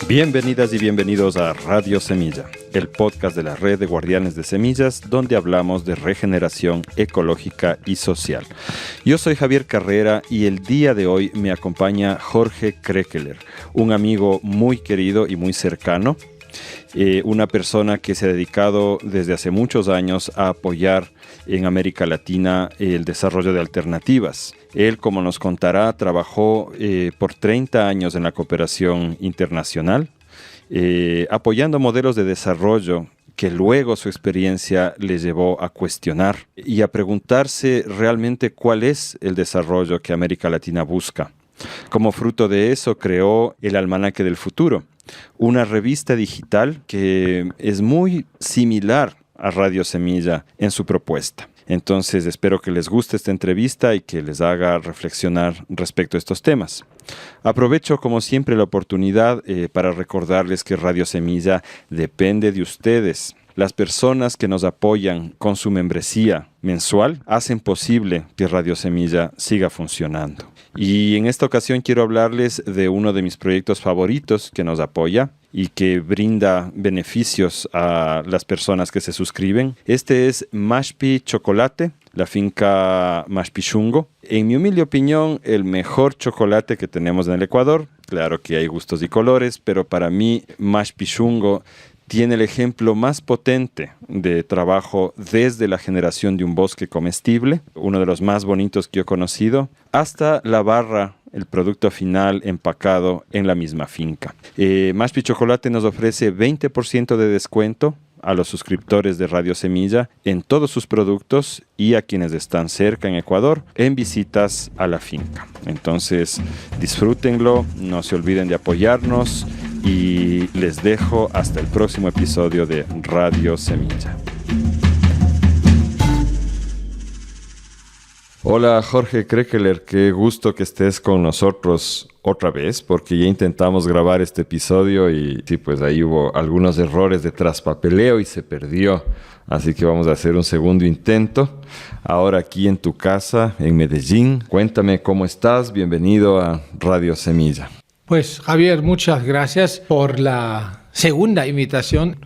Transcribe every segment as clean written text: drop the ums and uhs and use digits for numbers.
Bienvenidas y bienvenidos a Radio Semilla, el podcast de la Red de Guardianes de Semillas, donde hablamos de regeneración ecológica y social. Yo soy Javier Carrera y el día de hoy me acompaña Jorge Krekeler, un amigo muy querido y muy cercano, una persona que se ha dedicado desde hace muchos años a apoyar en América Latina el desarrollo de alternativas. Él, como nos contará, trabajó por 30 años en la cooperación internacional, apoyando modelos de desarrollo que luego su experiencia le llevó a cuestionar y a preguntarse realmente cuál es el desarrollo que América Latina busca. Como fruto de eso, creó el Almanaque del Futuro, una revista digital que es muy similar a Radio Semilla en su propuesta. Entonces, espero que les guste esta entrevista y que les haga reflexionar respecto a estos temas. Aprovecho, como siempre, la oportunidad para recordarles que Radio Semilla depende de ustedes. Las personas que nos apoyan con su membresía mensual hacen posible que Radio Semilla siga funcionando. Y en esta ocasión quiero hablarles de uno de mis proyectos favoritos que nos apoya y que brinda beneficios a las personas que se suscriben. Este es Mashpi Chocolate, la finca Mashpi Xungo. En mi humilde opinión, el mejor chocolate que tenemos en el Ecuador. Claro que hay gustos y colores, pero para mí Mashpi Xungo tiene el ejemplo más potente de trabajo desde la generación de un bosque comestible, uno de los más bonitos que yo he conocido, hasta la barra, el producto final empacado en la misma finca. Mashpi Chocolate nos ofrece 20% de descuento a los suscriptores de Radio Semilla en todos sus productos y a quienes están cerca en Ecuador en visitas a la finca. Entonces, disfrútenlo, no se olviden de apoyarnos y les dejo hasta el próximo episodio de Radio Semilla. Hola Jorge Krekeler, qué gusto que estés con nosotros otra vez, porque ya intentamos grabar este episodio y sí, pues ahí hubo algunos errores de traspapeleo y se perdió. Así que vamos a hacer un segundo intento. Ahora aquí en tu casa, en Medellín. Cuéntame cómo estás, bienvenido a Radio Semilla. Pues Javier, muchas gracias por la segunda invitación.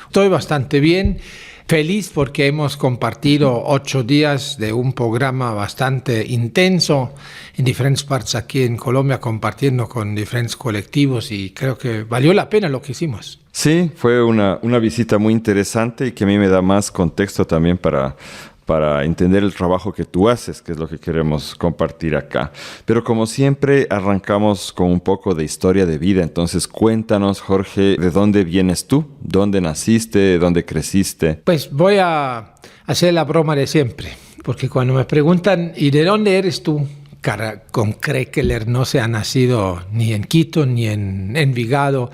Estoy bastante bien. Feliz porque hemos compartido 8 días de un programa bastante intenso en diferentes partes aquí en Colombia, compartiendo con diferentes colectivos y creo que valió la pena lo que hicimos. Sí, fue una visita muy interesante y que a mí me da más contexto también para entender el trabajo que tú haces, que es lo que queremos compartir acá. Pero como siempre, arrancamos con un poco de historia de vida. Entonces, cuéntanos, Jorge, ¿de dónde vienes tú? ¿Dónde naciste? ¿Dónde creciste? Pues voy a hacer la broma de siempre, porque cuando me preguntan, ¿y de dónde eres tú? Con Krekeler no se ha nacido ni en Quito ni en Envigado.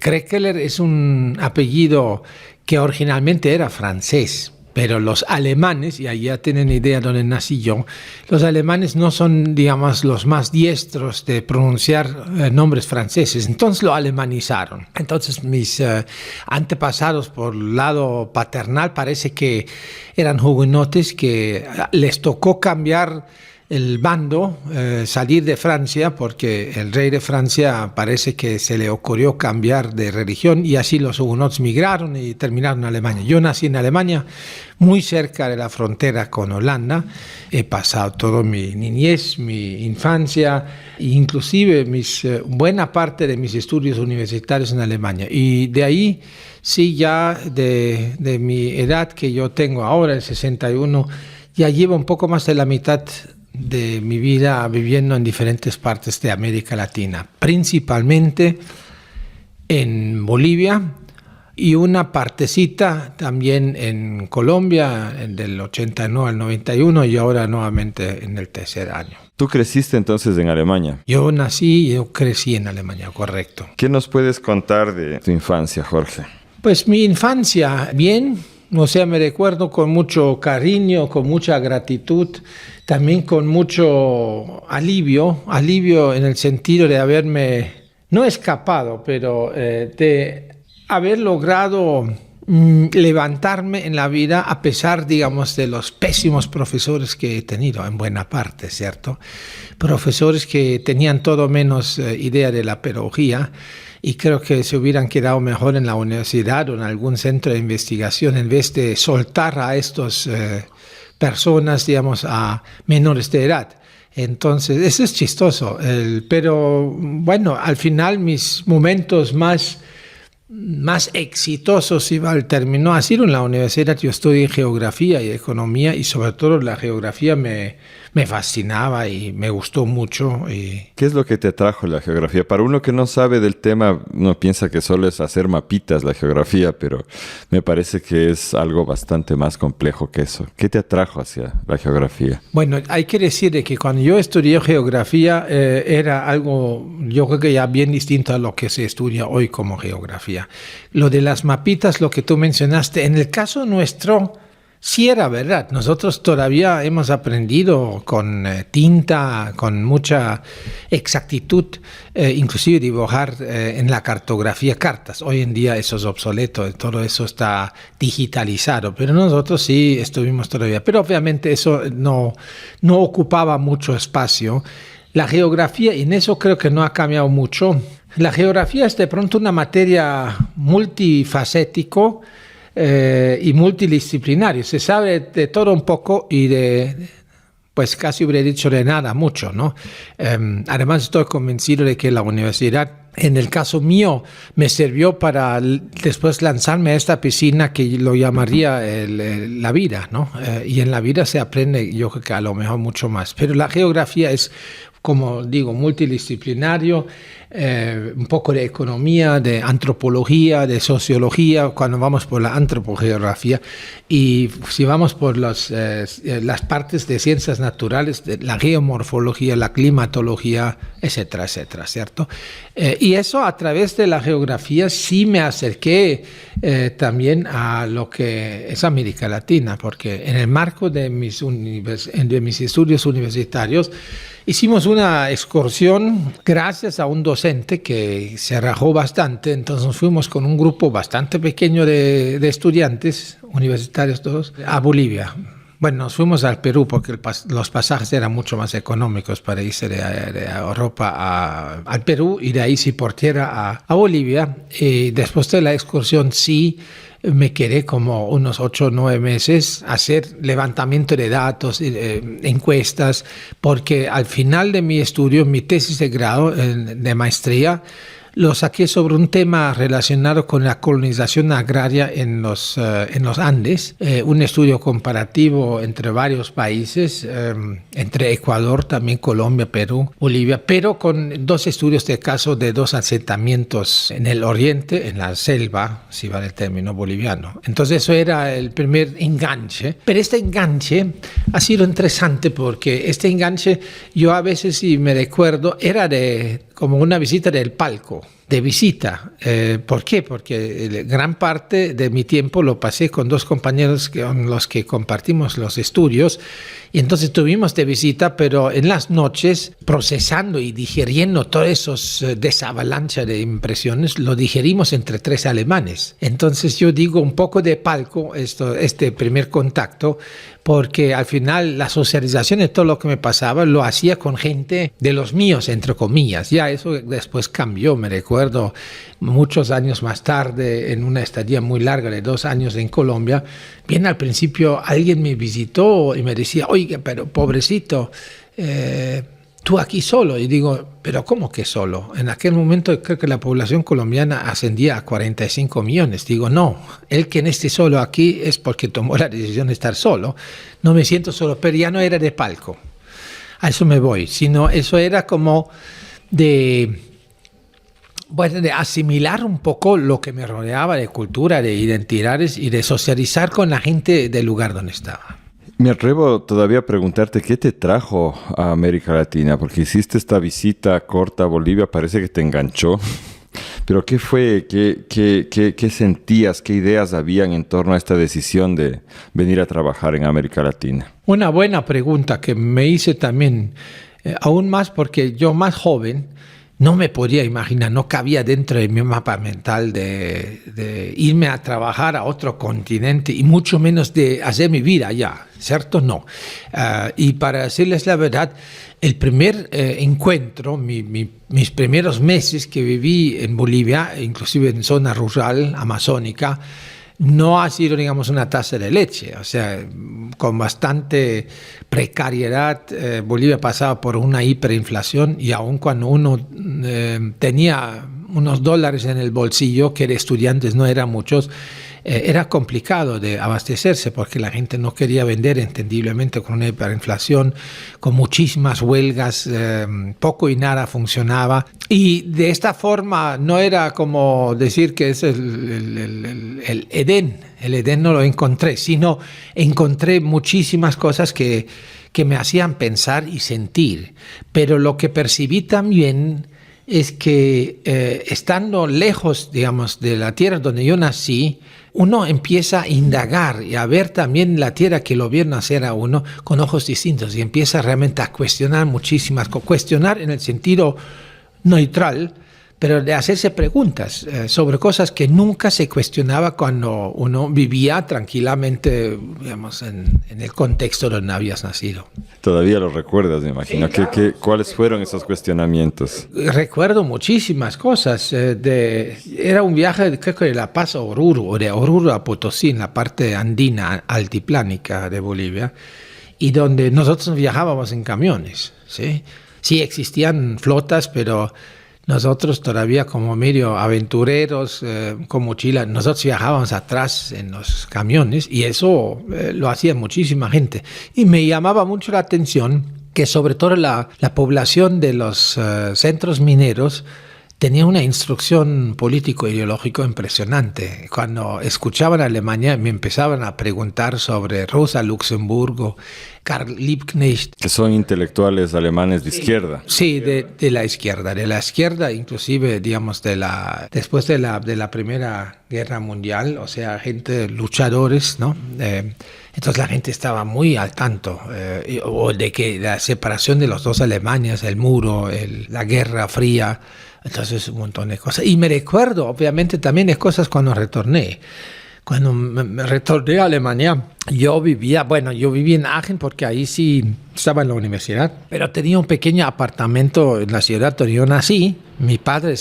Krekeler es un apellido que originalmente era francés. Pero los alemanes, y ahí ya tienen idea de dónde nací yo, los alemanes no son, digamos, los más diestros de pronunciar nombres franceses, entonces lo alemanizaron. Entonces mis antepasados por el lado paternal parece que eran hugonotes que les tocó cambiar el bando, salir de Francia, porque el rey de Francia parece que se le ocurrió cambiar de religión y así los hugonotes migraron y terminaron en Alemania. Yo nací en Alemania, muy cerca de la frontera con Holanda. He pasado toda mi niñez, mi infancia, e inclusive buena parte de mis estudios universitarios en Alemania. Y de ahí, sí, ya de mi edad que yo tengo ahora, el 61, ya llevo un poco más de la mitad de mi vida viviendo en diferentes partes de América Latina, principalmente en Bolivia y una partecita también en Colombia, del 89 al 91 y ahora nuevamente en el tercer año. ¿Tú creciste entonces en Alemania? Yo crecí en Alemania, correcto. ¿Qué nos puedes contar de tu infancia, Jorge? Pues mi infancia, bien, o sea, me recuerdo con mucho cariño, con mucha gratitud, también con mucho alivio en el sentido de haberme, no escapado, pero de haber logrado levantarme en la vida a pesar, digamos, de los pésimos profesores que he tenido, en buena parte, ¿cierto? Profesores que tenían todo menos idea de la pedagogía y creo que se hubieran quedado mejor en la universidad o en algún centro de investigación en vez de soltar a estas personas, digamos, a menores de edad. Entonces, eso es chistoso, pero bueno, al final mis momentos más exitosos, iba al término, ha sido en la universidad. Yo estudié geografía y economía y sobre todo la geografía me fascinaba y me gustó mucho. ¿Qué es lo que te atrajo la geografía? Para uno que no sabe del tema, uno piensa que solo es hacer mapitas la geografía, pero me parece que es algo bastante más complejo que eso. ¿Qué te atrajo hacia la geografía? Bueno, hay que decir de que cuando yo estudié geografía era algo, yo creo que ya bien distinto a lo que se estudia hoy como geografía. Lo de las mapitas, lo que tú mencionaste, en el caso nuestro, sí era verdad. Nosotros todavía hemos aprendido con tinta, con mucha exactitud, inclusive dibujar en la cartografía cartas. Hoy en día eso es obsoleto, todo eso está digitalizado, pero nosotros sí estuvimos todavía. Pero obviamente eso no ocupaba mucho espacio. La geografía, y en eso creo que no ha cambiado mucho. La geografía es de pronto una materia multifacético y multidisciplinario. Se sabe de todo un poco y pues casi hubiera dicho de nada mucho, ¿no? Además estoy convencido de que la universidad, en el caso mío, me sirvió para después lanzarme a esta piscina que lo llamaría la vida, ¿no? Y en la vida se aprende, yo creo que a lo mejor mucho más. Pero la geografía es, como digo, multidisciplinario, un poco de economía, de antropología, de sociología, cuando vamos por la antropogeografía, y si vamos por las partes de ciencias naturales, de la geomorfología, la climatología, etcétera, etcétera, ¿cierto? Y eso a través de la geografía sí me acerqué también a lo que es América Latina, porque en el marco de mis estudios universitarios hicimos una excursión gracias a un docente que se rajó bastante. Entonces nos fuimos con un grupo bastante pequeño de estudiantes universitarios todos a Bolivia. Bueno, nos fuimos al Perú porque los pasajes eran mucho más económicos para irse de Europa al Perú y de ahí sí por tierra a Bolivia. Y después de la excursión sí me quedé como unos 8 o 9 meses a hacer levantamiento de datos, encuestas, porque al final de mi estudio, mi tesis de grado de maestría, lo saqué sobre un tema relacionado con la colonización agraria en los Andes, un estudio comparativo entre varios países, entre Ecuador, también Colombia, Perú, Bolivia, pero con 2 estudios de caso de 2 asentamientos en el oriente, en la selva, si vale el término boliviano. Entonces eso era el primer enganche, pero este enganche ha sido interesante porque este enganche, yo a veces, si me recuerdo, era como una visita del palco, de visita. ¿Por qué? Porque gran parte de mi tiempo lo pasé con 2 compañeros con los que compartimos los estudios, y entonces tuvimos de visita, pero en las noches, procesando y digiriendo todos esos desavalancha de impresiones, lo digerimos entre 3 alemanes. Entonces yo digo un poco de palco, este primer contacto, porque al final la socialización de todo lo que me pasaba lo hacía con gente de los míos, entre comillas. Ya eso después cambió, me recuerdo muchos años más tarde, en una estadía muy larga de 2 años en Colombia, bien al principio alguien me visitó y me decía, oiga, pero pobrecito, tú aquí solo. Y digo, pero ¿cómo que solo? En aquel momento creo que la población colombiana ascendía a 45 millones. Digo, no, el que no esté solo aquí es porque tomó la decisión de estar solo. No me siento solo, pero ya no era de palco. A eso me voy, sino eso era como de asimilar un poco lo que me rodeaba de cultura, de identidades y de socializar con la gente del lugar donde estaba. Me atrevo todavía a preguntarte qué te trajo a América Latina, porque hiciste esta visita corta a Bolivia, parece que te enganchó. Pero ¿qué fue? ¿Qué sentías? ¿Qué ideas habían en torno a esta decisión de venir a trabajar en América Latina? Una buena pregunta que me hice también, aún más porque yo más joven, no me podía imaginar, no cabía dentro de mi mapa mental de irme a trabajar a otro continente y mucho menos de hacer mi vida allá, ¿cierto? No. Y para decirles la verdad, el primer encuentro, mis primeros meses que viví en Bolivia, inclusive en zona rural, amazónica, no ha sido, digamos, una taza de leche. O sea, con bastante precariedad, Bolivia pasaba por una hiperinflación y aun cuando uno tenía unos dólares en el bolsillo, que de estudiantes no eran muchos, era complicado de abastecerse porque la gente no quería vender, entendiblemente, con una hiperinflación, con muchísimas huelgas, poco y nada funcionaba. Y de esta forma no era como decir que es el Edén. El Edén no lo encontré, sino encontré muchísimas cosas que me hacían pensar y sentir. Pero lo que percibí también es que estando lejos, digamos, de la tierra donde yo nací, uno empieza a indagar y a ver también la tierra que lo vio nacer a uno con ojos distintos y empieza realmente a cuestionar muchísimas cosas. Cuestionar en el sentido neutral, pero de hacerse preguntas sobre cosas que nunca se cuestionaba cuando uno vivía tranquilamente, digamos, en el contexto donde habías nacido. Todavía lo recuerdas, me imagino. Sí, claro. ¿Cuáles fueron esos cuestionamientos? Recuerdo muchísimas cosas. Era un viaje, creo que de La Paz a Oruro, o de Oruro a Potosí, en la parte andina, altiplánica de Bolivia, y donde nosotros viajábamos en camiones, ¿sí? Sí existían flotas, pero nosotros todavía como medio aventureros, con mochila, nosotros viajábamos atrás en los camiones y eso lo hacía muchísima gente. Y me llamaba mucho la atención que sobre todo la población de los centros mineros tenía una instrucción político-ideológico impresionante. Cuando escuchaban a Alemania me empezaban a preguntar sobre Rosa Luxemburgo, Karl Liebknecht. Que son intelectuales alemanes de izquierda. Sí, de la izquierda, inclusive, digamos, después de la Primera Guerra Mundial, o sea, luchadores, ¿no? Entonces la gente estaba muy al tanto, o de que la separación de los dos Alemanias, el muro, la Guerra Fría, entonces un montón de cosas. Y me recuerdo, obviamente, también de cosas cuando retorné. Cuando me retorné a Alemania, yo vivía en Aachen porque ahí sí estaba en la universidad, pero tenía un pequeño apartamento en la ciudad donde yo nací. Mi padre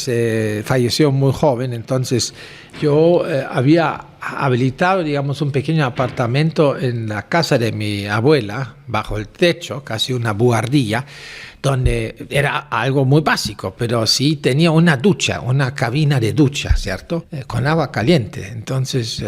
falleció muy joven, entonces yo había habilitado, digamos, un pequeño apartamento en la casa de mi abuela, bajo el techo, casi una buhardilla, donde era algo muy básico, pero sí tenía una ducha, una cabina de ducha, ¿cierto? Con agua caliente. Entonces,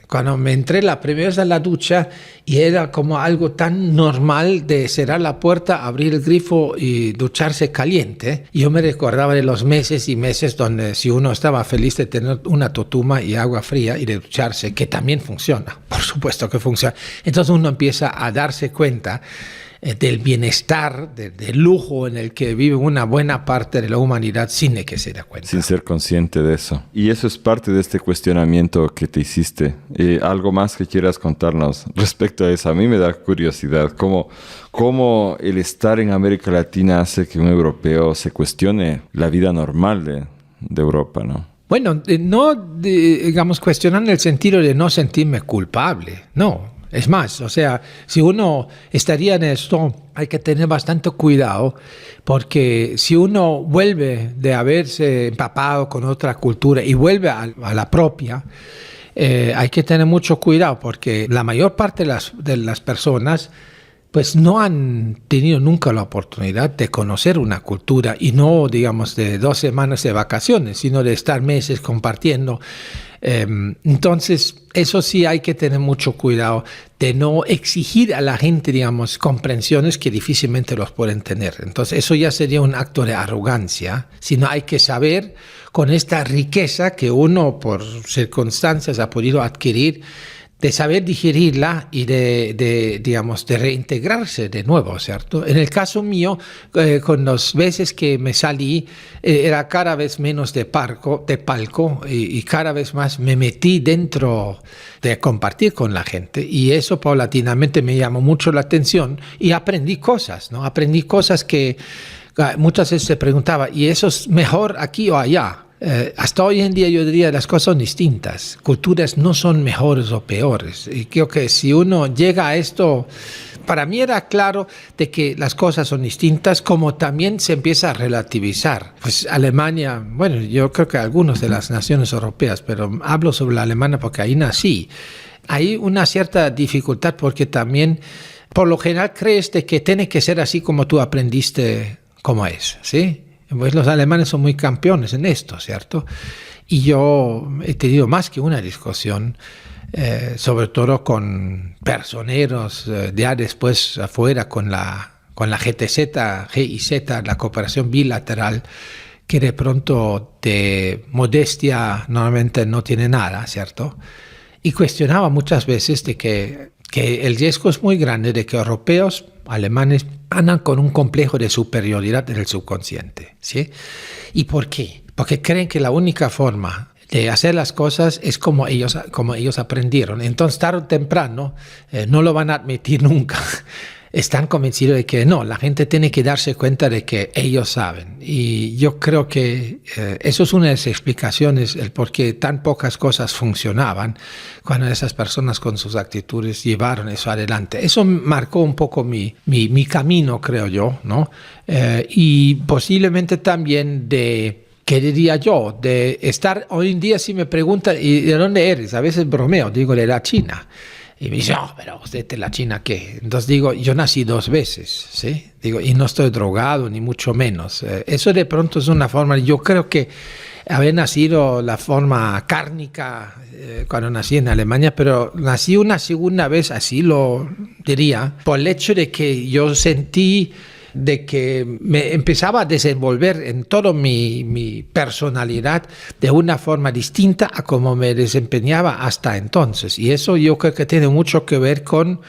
cuando me entré la primera vez a la ducha, y era como algo tan normal de cerrar la puerta, abrir el grifo y ducharse caliente, yo me recordaba de los meses y meses donde si uno estaba feliz de tener una totuma y agua fría y de ducharse, que también funciona, por supuesto que funciona. Entonces uno empieza a darse cuenta del bienestar, del lujo en el que vive una buena parte de la humanidad sin que se dé cuenta. Sin ser consciente de eso. Y eso es parte de este cuestionamiento que te hiciste. ¿Algo más que quieras contarnos respecto a eso? A mí me da curiosidad. ¿Cómo el estar en América Latina hace que un europeo se cuestione la vida normal de Europa, ¿no? Bueno, digamos, cuestionar en el sentido de no sentirme culpable, no. Es más, o sea, si uno estaría en esto, hay que tener bastante cuidado, porque si uno vuelve de haberse empapado con otra cultura y vuelve a la propia, hay que tener mucho cuidado, porque la mayor parte de las personas pues no han tenido nunca la oportunidad de conocer una cultura, y no, digamos, de 2 semanas de vacaciones, sino de estar meses compartiendo. Entonces, eso sí hay que tener mucho cuidado de no exigir a la gente, digamos, comprensiones que difícilmente los pueden tener. Entonces, eso ya sería un acto de arrogancia, sino hay que saber, con esta riqueza que uno por circunstancias ha podido adquirir, de saber digerirla y digamos, de reintegrarse de nuevo, ¿cierto? En el caso mío, con las veces que me salí, era cada vez menos de palco y cada vez más me metí dentro de compartir con la gente, y eso paulatinamente me llamó mucho la atención y aprendí cosas, ¿no? Aprendí cosas que Muchas veces se preguntaba, ¿y eso es mejor aquí o allá? Hasta hoy en día yo diría las cosas son distintas. Culturas no son mejores o peores. Y creo que si uno llega a esto, para mí era claro de que las cosas son distintas, como también se empieza a relativizar. Pues Alemania, bueno, yo creo que algunas de las naciones europeas, pero hablo sobre la alemana porque ahí nací. Hay una cierta dificultad porque también, por lo general, crees de que tiene que ser así como tú aprendiste cómo es, ¿sí? Pues los alemanes son muy campeones en esto, ¿cierto? Y yo he tenido más que una discusión, sobre todo con personeros, ya después afuera con la GIZ, la cooperación bilateral, que de pronto de modestia normalmente no tiene nada, ¿cierto? Y cuestionaba muchas veces de que el riesgo es muy grande de que europeos, alemanes, andan con un complejo de superioridad en el subconsciente, ¿sí? ¿Y por qué? Porque creen que la única forma de hacer las cosas es como ellos aprendieron. Entonces, tarde o temprano, no lo van a admitir nunca. Están convencidos de que no, la gente tiene que darse cuenta de que ellos saben. Y yo creo que eso es una de las explicaciones, el por qué tan pocas cosas funcionaban cuando esas personas con sus actitudes llevaron eso adelante. Eso marcó un poco mi camino, creo yo, ¿no? Y posiblemente también ¿qué diría yo? De estar, hoy en día si me preguntan, ¿y de dónde eres? A veces bromeo, digo, de la China. Y me dice, pero usted de la China, ¿qué? Entonces digo, yo nací 2 veces, ¿sí? Digo, y no estoy drogado, ni mucho menos. Eso de pronto es una forma, yo creo que había nacido la forma cárnica cuando nací en Alemania, pero nací una segunda vez, así lo diría, por el hecho de que yo sentí de que me empezaba a desenvolver en toda mi personalidad de una forma distinta a como me desempeñaba hasta entonces. Y eso yo creo que tiene mucho que ver con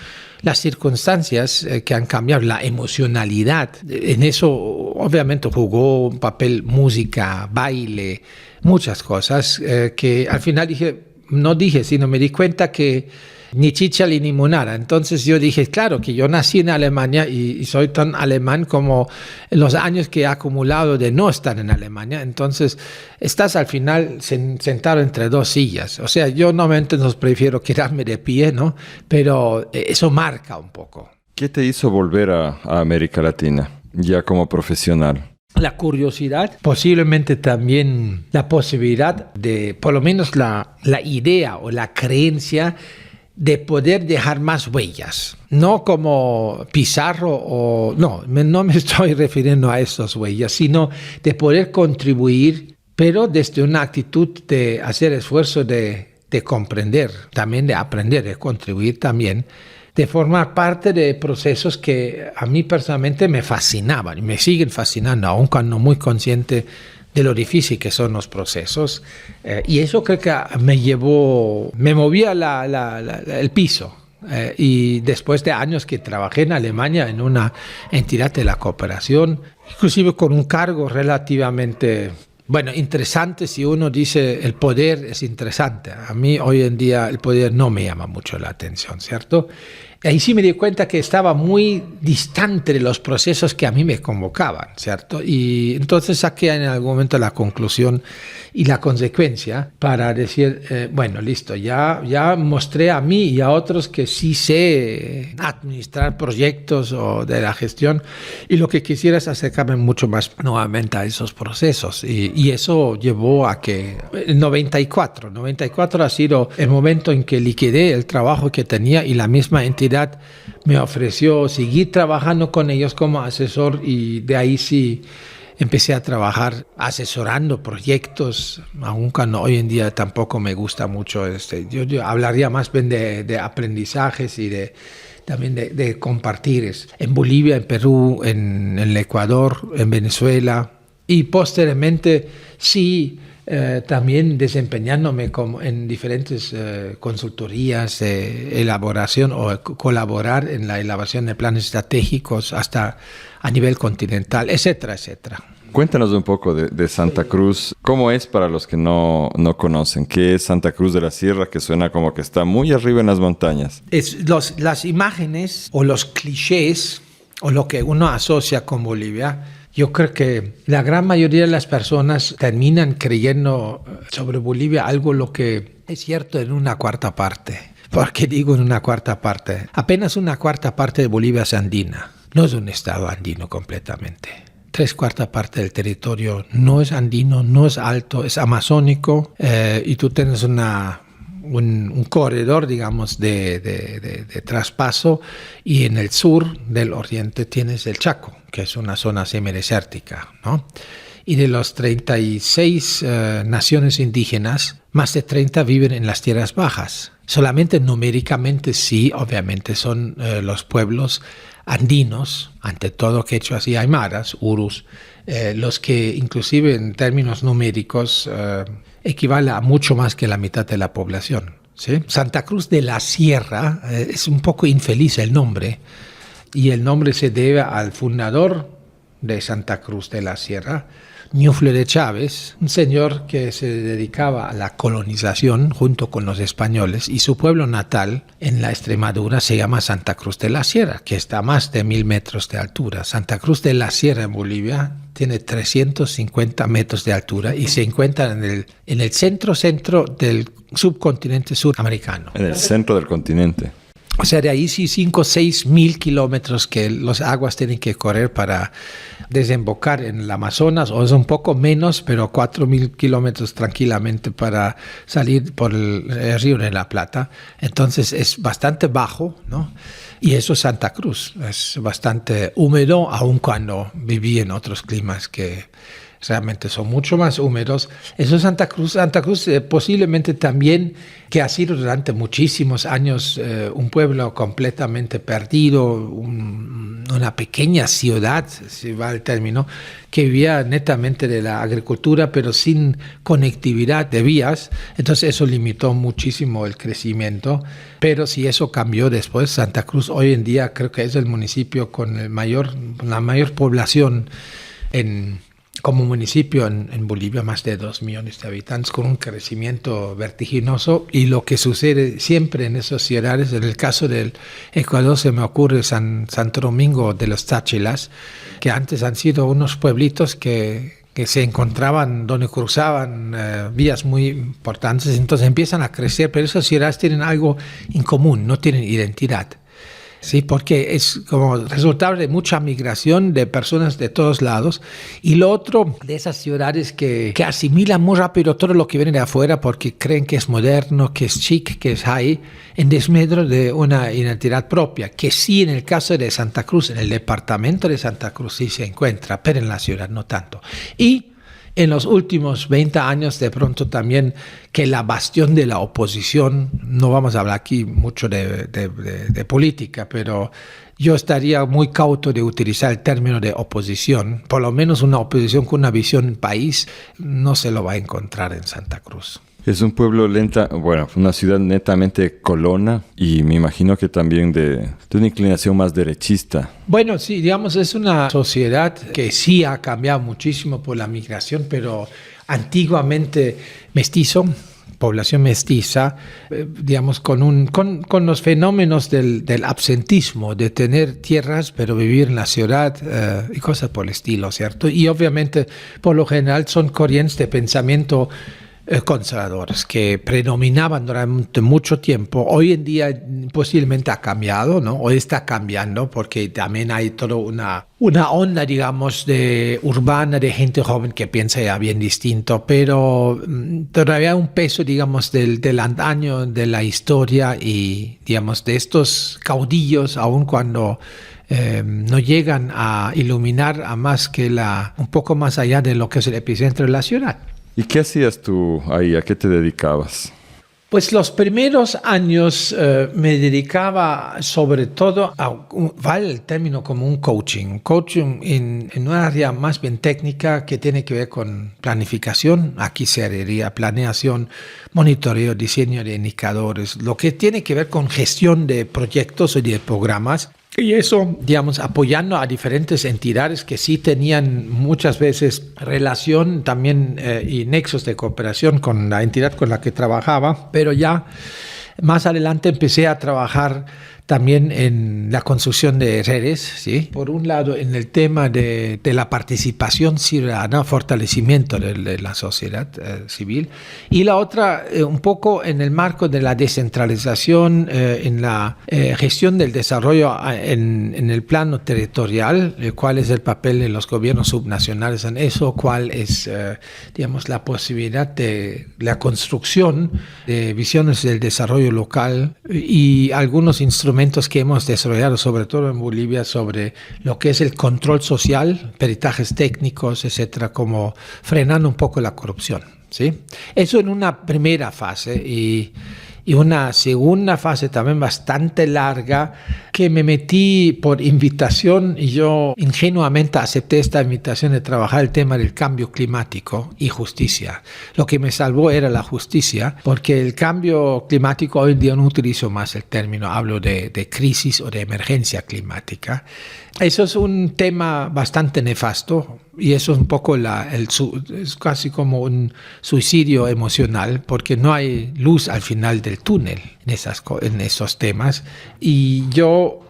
las circunstancias que han cambiado, la emocionalidad. En eso obviamente jugó un papel música, baile, muchas cosas que al final sino me di cuenta que ni chicha ni limonada. Entonces yo dije, claro, que yo nací en Alemania y soy tan alemán como los años que he acumulado de no estar en Alemania. Entonces estás al final sentado entre 2 sillas. O sea, yo normalmente prefiero quedarme de pie, ¿no? Pero eso marca un poco. ¿Qué te hizo volver a América Latina, ya como profesional? La curiosidad, posiblemente también la posibilidad de, por lo menos la idea o la creencia de poder dejar más huellas, no como Pizarro no me estoy refiriendo a esas huellas, sino de poder contribuir, pero desde una actitud de hacer esfuerzo de comprender, también de aprender, de contribuir también, de formar parte de procesos que a mí personalmente me fascinaban y me siguen fascinando, aun cuando muy consciente de lo difícil que son los procesos. Y eso creo que me movía el piso. Y después de años que trabajé en Alemania en una entidad de la cooperación, inclusive con un cargo relativamente, interesante, si uno dice el poder es interesante. A mí hoy en día el poder no me llama mucho la atención, ¿cierto? Ahí sí me di cuenta que estaba muy distante de los procesos que a mí me convocaban, ¿cierto? Y entonces saqué en algún momento la conclusión y la consecuencia para decir, listo, ya mostré a mí y a otros que sí sé administrar proyectos o de la gestión, y lo que quisiera es acercarme mucho más nuevamente a esos procesos. Y eso llevó a que en 94 ha sido el momento en que liquidé el trabajo que tenía, y la misma entidad me ofreció seguir trabajando con ellos como asesor, y de ahí sí empecé a trabajar asesorando proyectos, aun cuando hoy en día tampoco me gusta mucho. Yo hablaría más bien de aprendizajes y también de compartir. En Bolivia, en Perú, en el Ecuador, en Venezuela, y posteriormente sí, también desempeñándome en diferentes consultorías de elaboración o colaborar en la elaboración de planes estratégicos hasta a nivel continental, etcétera, etcétera. Cuéntanos un poco de Santa Cruz. ¿Cómo es para los que no conocen? ¿Qué es Santa Cruz de la Sierra, que suena como que está muy arriba en las montañas? Las imágenes o los clichés o lo que uno asocia con Bolivia Yo creo que la gran mayoría de las personas terminan creyendo sobre Bolivia algo lo que es cierto en una cuarta parte. ¿Por qué digo en una cuarta parte? Apenas una cuarta parte de Bolivia es andina. No es un estado andino completamente. 3/4 partes del territorio no es andino, no es alto, es amazónico, y tú tienes un corredor, digamos, de traspaso, y en el sur del oriente tienes el Chaco, que es una zona semidesértica, ¿no? Y de los 36 naciones indígenas, más de 30 viven en las tierras bajas. Solamente numéricamente sí, obviamente son los pueblos andinos, ante todo quechuas y aymaras, urus, los que inclusive en términos numéricos equivale a mucho más que la mitad de la población, ¿sí? Santa Cruz de la Sierra, es un poco infeliz el nombre, y el nombre se debe al fundador de Santa Cruz de la Sierra, Ñuflo de Chávez, un señor que se dedicaba a la colonización junto con los españoles, y su pueblo natal en la Extremadura se llama Santa Cruz de la Sierra, que está a más de 1000 metros de altura. Santa Cruz de la Sierra en Bolivia tiene 350 metros de altura y se encuentra en el centro del subcontinente suramericano. En el centro del continente. O sea, de ahí sí 5 o 6 mil kilómetros que las aguas tienen que correr para desembocar en el Amazonas, o es un poco menos, pero 4.000 kilómetros tranquilamente para salir por el río de la Plata. Entonces es bastante bajo, ¿no? Y eso es Santa Cruz, es bastante húmedo, aun cuando viví en otros climas que realmente son mucho más húmedos. Eso es Santa Cruz. Santa Cruz posiblemente también, que ha sido durante muchísimos años un pueblo completamente perdido, una pequeña ciudad, si va el término, que vivía netamente de la agricultura, pero sin conectividad de vías. Entonces eso limitó muchísimo el crecimiento. Pero si eso cambió después, Santa Cruz hoy en día creo que es el municipio con la mayor población como municipio en Bolivia, más de 2 millones de habitantes, con un crecimiento vertiginoso. Y lo que sucede siempre en esas ciudades, en el caso del Ecuador se me ocurre Santo Domingo de los Táchilas, que antes han sido unos pueblitos que se encontraban donde cruzaban vías muy importantes, entonces empiezan a crecer, pero esas ciudades tienen algo en común, no tienen identidad. Sí, porque es como resultado de mucha migración de personas de todos lados. Y lo otro de esas ciudades que asimilan muy rápido todo lo que viene de afuera porque creen que es moderno, que es chic, que es high, en desmedro de una identidad propia, que sí en el caso de Santa Cruz, en el departamento de Santa Cruz sí se encuentra, pero en la ciudad no tanto. Y en los últimos 20 años, de pronto también que la bastión de la oposición, no vamos a hablar aquí mucho de política, pero yo estaría muy cauto de utilizar el término de oposición. Por lo menos una oposición con una visión país no se lo va a encontrar en Santa Cruz. Es un pueblo una ciudad netamente colona, y me imagino que también de una inclinación más derechista. Bueno, sí, digamos, es una sociedad que sí ha cambiado muchísimo por la migración, pero antiguamente mestizo, población mestiza, digamos, con los fenómenos del absentismo, de tener tierras pero vivir en la ciudad y cosas por el estilo, ¿cierto? Y obviamente, por lo general, son corrientes de pensamiento conservadores que predominaban durante mucho tiempo. Hoy en día posiblemente ha cambiado, ¿no? Hoy está cambiando porque también hay toda una onda, digamos, urbana de gente joven que piensa ya bien distinto, pero todavía un peso, digamos, del antaño, de la historia y, digamos, de estos caudillos, aun cuando no llegan a iluminar a más que un poco más allá de lo que es el epicentro de la ciudad. ¿Y qué hacías tú ahí? ¿A qué te dedicabas? Pues los primeros años me dedicaba sobre todo vale el término como un coaching en una área más bien técnica que tiene que ver con planificación. Aquí se diría planeación, monitoreo, diseño de indicadores, lo que tiene que ver con gestión de proyectos y de programas. Y eso, digamos, apoyando a diferentes entidades que sí tenían muchas veces relación también y nexos de cooperación con la entidad con la que trabajaba, pero ya más adelante empecé a trabajar también en la construcción de redes, ¿sí? Por un lado, en el tema de la participación ciudadana, fortalecimiento de la sociedad civil, y la otra, un poco en el marco de la descentralización, en la gestión del desarrollo en el plano territorial, cuál es el papel de los gobiernos subnacionales en eso, cuál es, digamos, la posibilidad de la construcción de visiones del desarrollo local y algunos instrumentos que hemos desarrollado, sobre todo en Bolivia, sobre lo que es el control social, peritajes técnicos, etcétera, como frenando un poco la corrupción, ¿sí? Eso en una primera fase y una segunda fase también bastante larga que me metí por invitación y yo ingenuamente acepté esta invitación de trabajar el tema del cambio climático y justicia. Lo que me salvó era la justicia, porque el cambio climático hoy en día no utilizo más el término, hablo de crisis o de emergencia climática. Eso es un tema bastante nefasto y eso es un poco es casi como un suicidio emocional porque no hay luz al final del túnel en esos temas. Y yo,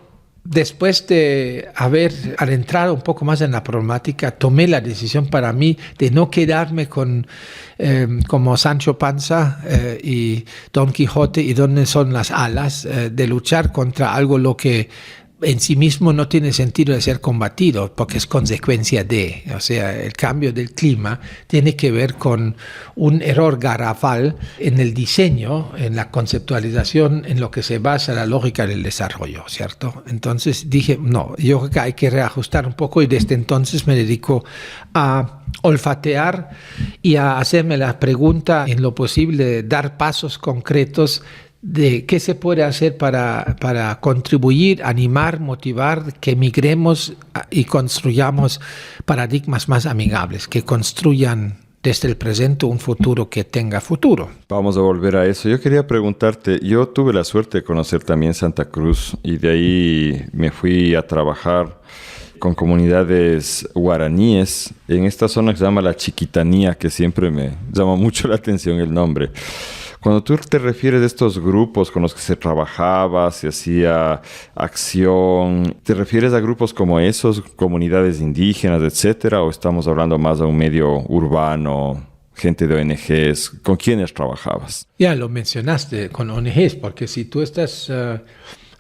después de haber adentrado un poco más en la problemática, tomé la decisión para mí de no quedarme como Sancho Panza y Don Quijote y dónde son las alas, de luchar contra algo lo que en sí mismo no tiene sentido de ser combatido porque es consecuencia de, o sea, el cambio del clima tiene que ver con un error garrafal en el diseño, en la conceptualización, en lo que se basa la lógica del desarrollo, ¿cierto? Entonces dije, no, yo creo que hay que reajustar un poco y desde entonces me dedico a olfatear y a hacerme la pregunta en lo posible, dar pasos concretos de qué se puede hacer para contribuir, animar, motivar, que migremos y construyamos paradigmas más amigables, que construyan desde el presente un futuro que tenga futuro. Vamos a volver a eso. Yo quería preguntarte, yo tuve la suerte de conocer también Santa Cruz y de ahí me fui a trabajar con comunidades guaraníes en esta zona que se llama la Chiquitanía, que siempre me llama mucho la atención el nombre. Cuando tú te refieres a estos grupos con los que se trabajaba, se hacía acción, ¿te refieres a grupos como esos, comunidades indígenas, etcétera? ¿O estamos hablando más de un medio urbano, gente de ONGs? ¿Con quiénes trabajabas? Ya lo mencionaste, con ONGs, porque si tú estás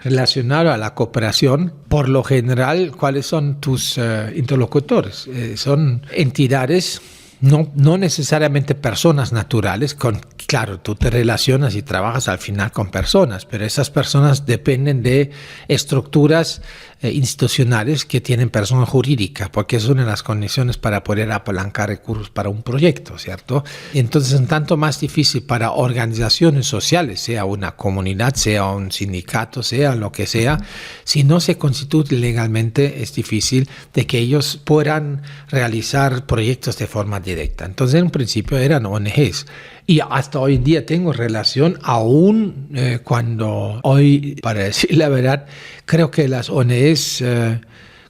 relacionado a la cooperación, por lo general, ¿cuáles son tus interlocutores? Son entidades, no necesariamente personas naturales. Claro, tú te relacionas y trabajas al final con personas, pero esas personas dependen de estructuras institucionales que tienen persona jurídica, porque es una de las condiciones para poder apalancar recursos para un proyecto, ¿cierto? Entonces es un tanto más difícil para organizaciones sociales, sea una comunidad, sea un sindicato, sea lo que sea, si no se constituye legalmente, es difícil de que ellos puedan realizar proyectos de forma directa. Entonces en un principio eran ONGs. Y hasta hoy en día tengo relación, aún cuando hoy, para decir la verdad, creo que las ONGs,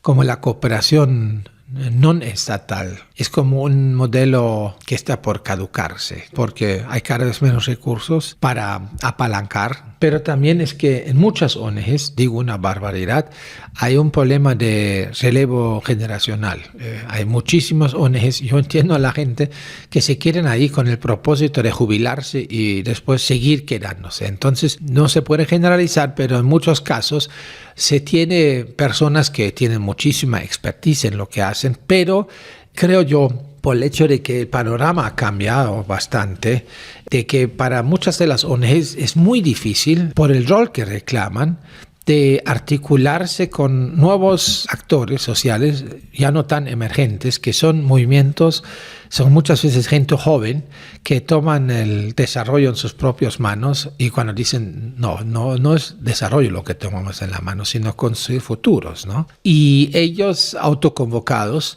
como la cooperación no estatal, es como un modelo que está por caducarse, porque hay cada vez menos recursos para apalancar, pero también es que en muchas ONGs, digo una barbaridad, hay un problema de relevo generacional. Hay muchísimas ONGs, yo entiendo a la gente que se quieren ahí con el propósito de jubilarse y después seguir quedándose. Entonces no se puede generalizar, pero en muchos casos se tiene personas que tienen muchísima expertise en lo que hacen, pero creo yo, por el hecho de que el panorama ha cambiado bastante, de que para muchas de las ONGs es muy difícil, por el rol que reclaman, de articularse con nuevos actores sociales, ya no tan emergentes, que son movimientos, son muchas veces gente joven que toman el desarrollo en sus propias manos y cuando dicen no es desarrollo lo que tomamos en la mano, sino construir futuros, ¿no? Y ellos autoconvocados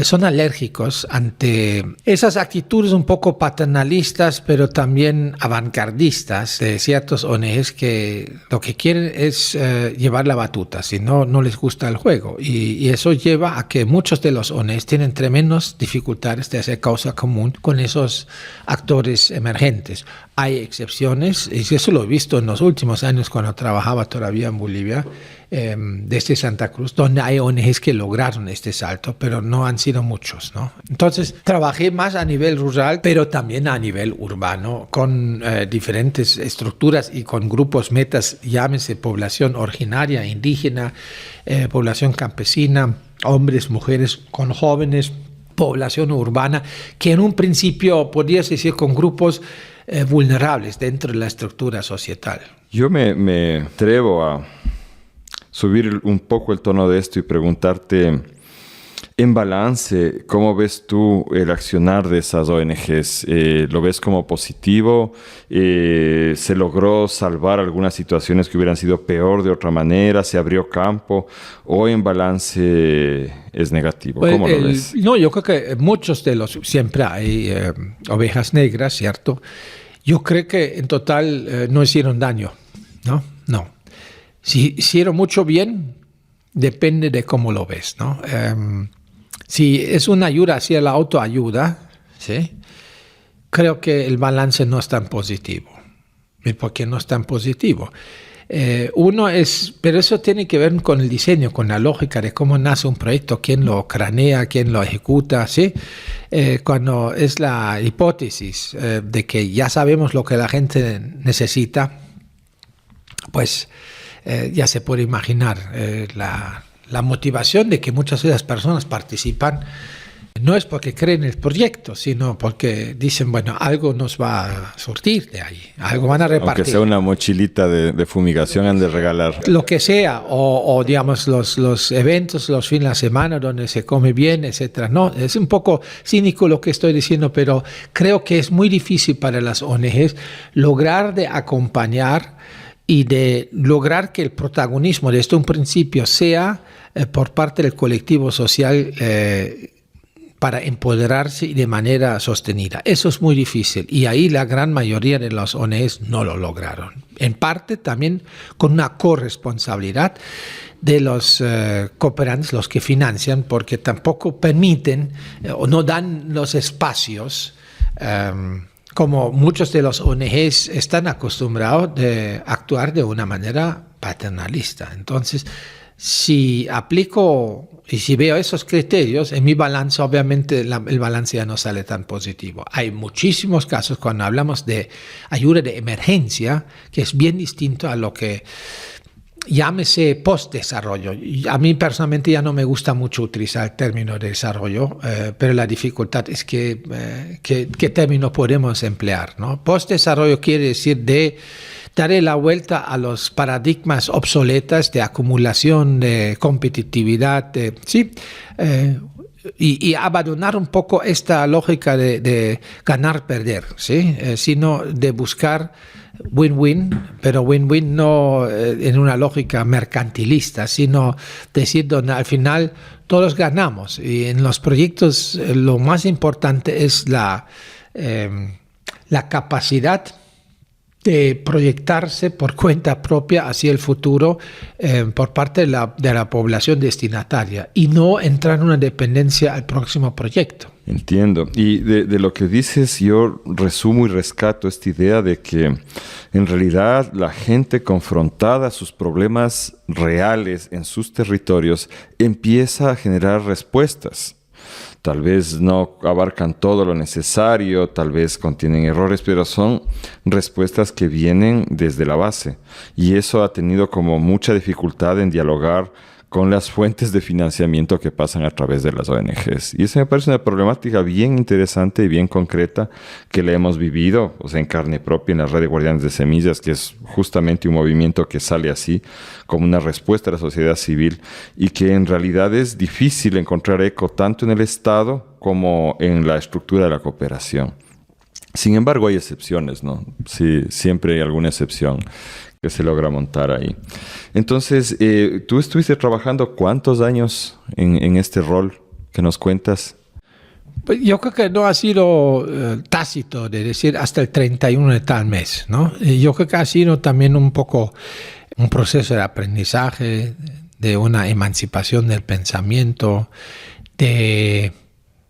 son alérgicos ante esas actitudes un poco paternalistas, pero también avantgardistas de ciertos ONGs que lo que quieren es llevar la batuta, si no, no les gusta el juego. Y eso lleva a que muchos de los ONGs tienen tremendas dificultades de hacer causa común con esos actores emergentes. Hay excepciones, y eso lo he visto en los últimos años cuando trabajaba todavía en Bolivia, desde Santa Cruz, donde hay ONGs que lograron este salto, pero no han sido muchos, ¿no? Entonces, trabajé más a nivel rural, pero también a nivel urbano, con diferentes estructuras y con grupos metas, llámese población originaria, indígena, población campesina, hombres, mujeres, con jóvenes, población urbana, que en un principio podrías decir con grupos vulnerables dentro de la estructura societal. Yo me atrevo a subir un poco el tono de esto y preguntarte, en balance, ¿cómo ves tú el accionar de esas ONGs? ¿Lo ves como positivo? ¿Se logró salvar algunas situaciones que hubieran sido peor de otra manera? ¿Se abrió campo? ¿O en balance es negativo? ¿Cómo lo ves? No, yo creo que muchos de los... Siempre hay ovejas negras, ¿cierto? Yo creo que en total no hicieron daño, ¿no? No. Si hicieron mucho bien, depende de cómo lo ves, ¿no? Si es una ayuda hacia la autoayuda, ¿sí? Creo que el balance no es tan positivo. ¿Y por qué no es tan positivo? Pero eso tiene que ver con el diseño, con la lógica de cómo nace un proyecto, quién lo cranea, quién lo ejecuta, ¿sí? Cuando es la hipótesis de que ya sabemos lo que la gente necesita, pues ya se puede imaginar la motivación de que muchas de las personas participan. No es porque creen en el proyecto, sino porque dicen, bueno, algo nos va a surtir de ahí, algo van a repartir. Aunque sea una mochilita de fumigación, han de regalar. Lo que sea, o digamos los eventos, los fines de semana donde se come bien, etcétera. No, es un poco cínico lo que estoy diciendo, pero creo que es muy difícil para las ONGs lograr de acompañar y de lograr que el protagonismo desde un principio sea por parte del colectivo social para empoderarse de manera sostenida. Eso es muy difícil y ahí la gran mayoría de las ONGs no lo lograron. En parte también con una corresponsabilidad de los cooperantes, los que financian, porque tampoco permiten o no dan los espacios como muchos de los ONGs están acostumbrados a actuar de una manera paternalista. Entonces, si aplico y si veo esos criterios, en mi balance, obviamente el balance ya no sale tan positivo. Hay muchísimos casos cuando hablamos de ayuda de emergencia, que es bien distinto a lo que llámese post-desarrollo. A mí personalmente ya no me gusta mucho utilizar el término de desarrollo, pero la dificultad es qué término podemos emplear, ¿no? Post-desarrollo quiere decir de darle la vuelta a los paradigmas obsoletas de acumulación, de competitividad, y abandonar un poco esta lógica de ganar-perder, ¿sí? Sino de buscar win-win, pero win-win no en una lógica mercantilista, sino decir donde al final todos ganamos. Y en los proyectos lo más importante es la capacidad de proyectarse por cuenta propia hacia el futuro por parte de la población destinataria y no entrar en una dependencia al próximo proyecto. Entiendo. Y de lo que dices, yo resumo y rescato esta idea de que en realidad la gente confrontada a sus problemas reales en sus territorios empieza a generar respuestas. Tal vez no abarcan todo lo necesario, tal vez contienen errores, pero son respuestas que vienen desde la base. Y eso ha tenido como mucha dificultad en dialogar con las fuentes de financiamiento que pasan a través de las ONGs. Y eso me parece una problemática bien interesante y bien concreta que la hemos vivido, o sea, en carne propia en la Red de Guardianes de Semillas, que es justamente un movimiento que sale así, como una respuesta a la sociedad civil, y que en realidad es difícil encontrar eco tanto en el Estado como en la estructura de la cooperación. Sin embargo, hay excepciones, ¿no? Sí, siempre hay alguna excepción que se logra montar ahí. Entonces, tú estuviste trabajando ¿cuántos años en este rol que nos cuentas? Pues yo creo que no ha sido tácito de decir hasta el 31 de tal mes, ¿no? Yo creo que ha sido también un poco un proceso de aprendizaje, de una emancipación del pensamiento, de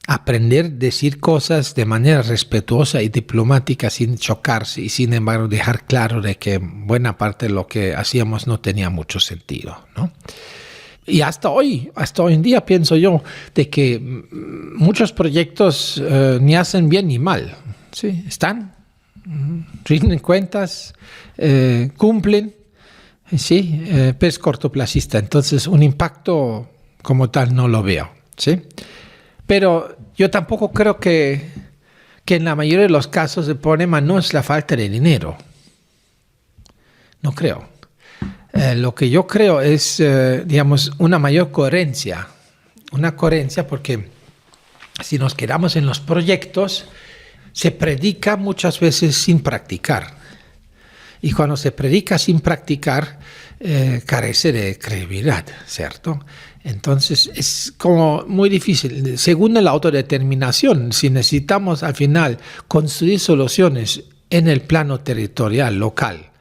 aprender a decir cosas de manera respetuosa y diplomática sin chocarse y sin embargo dejar claro de que buena parte de lo que hacíamos no tenía mucho sentido, ¿no? Y hasta hoy en día pienso yo de que muchos proyectos ni hacen bien ni mal, ¿sí? Están, rinden cuentas, cumplen, sí, pero es cortoplacista, entonces un impacto como tal no lo veo, ¿sí? Pero yo tampoco creo que en la mayoría de los casos el problema no es la falta de dinero. No creo. Lo que yo creo es, digamos, una mayor coherencia. Una coherencia porque si nos quedamos en los proyectos, se predica muchas veces sin practicar. Y cuando se predica sin practicar, carece de credibilidad, ¿cierto? Entonces es como muy difícil. Según la autodeterminación, si necesitamos al final construir soluciones en el plano territorial, local,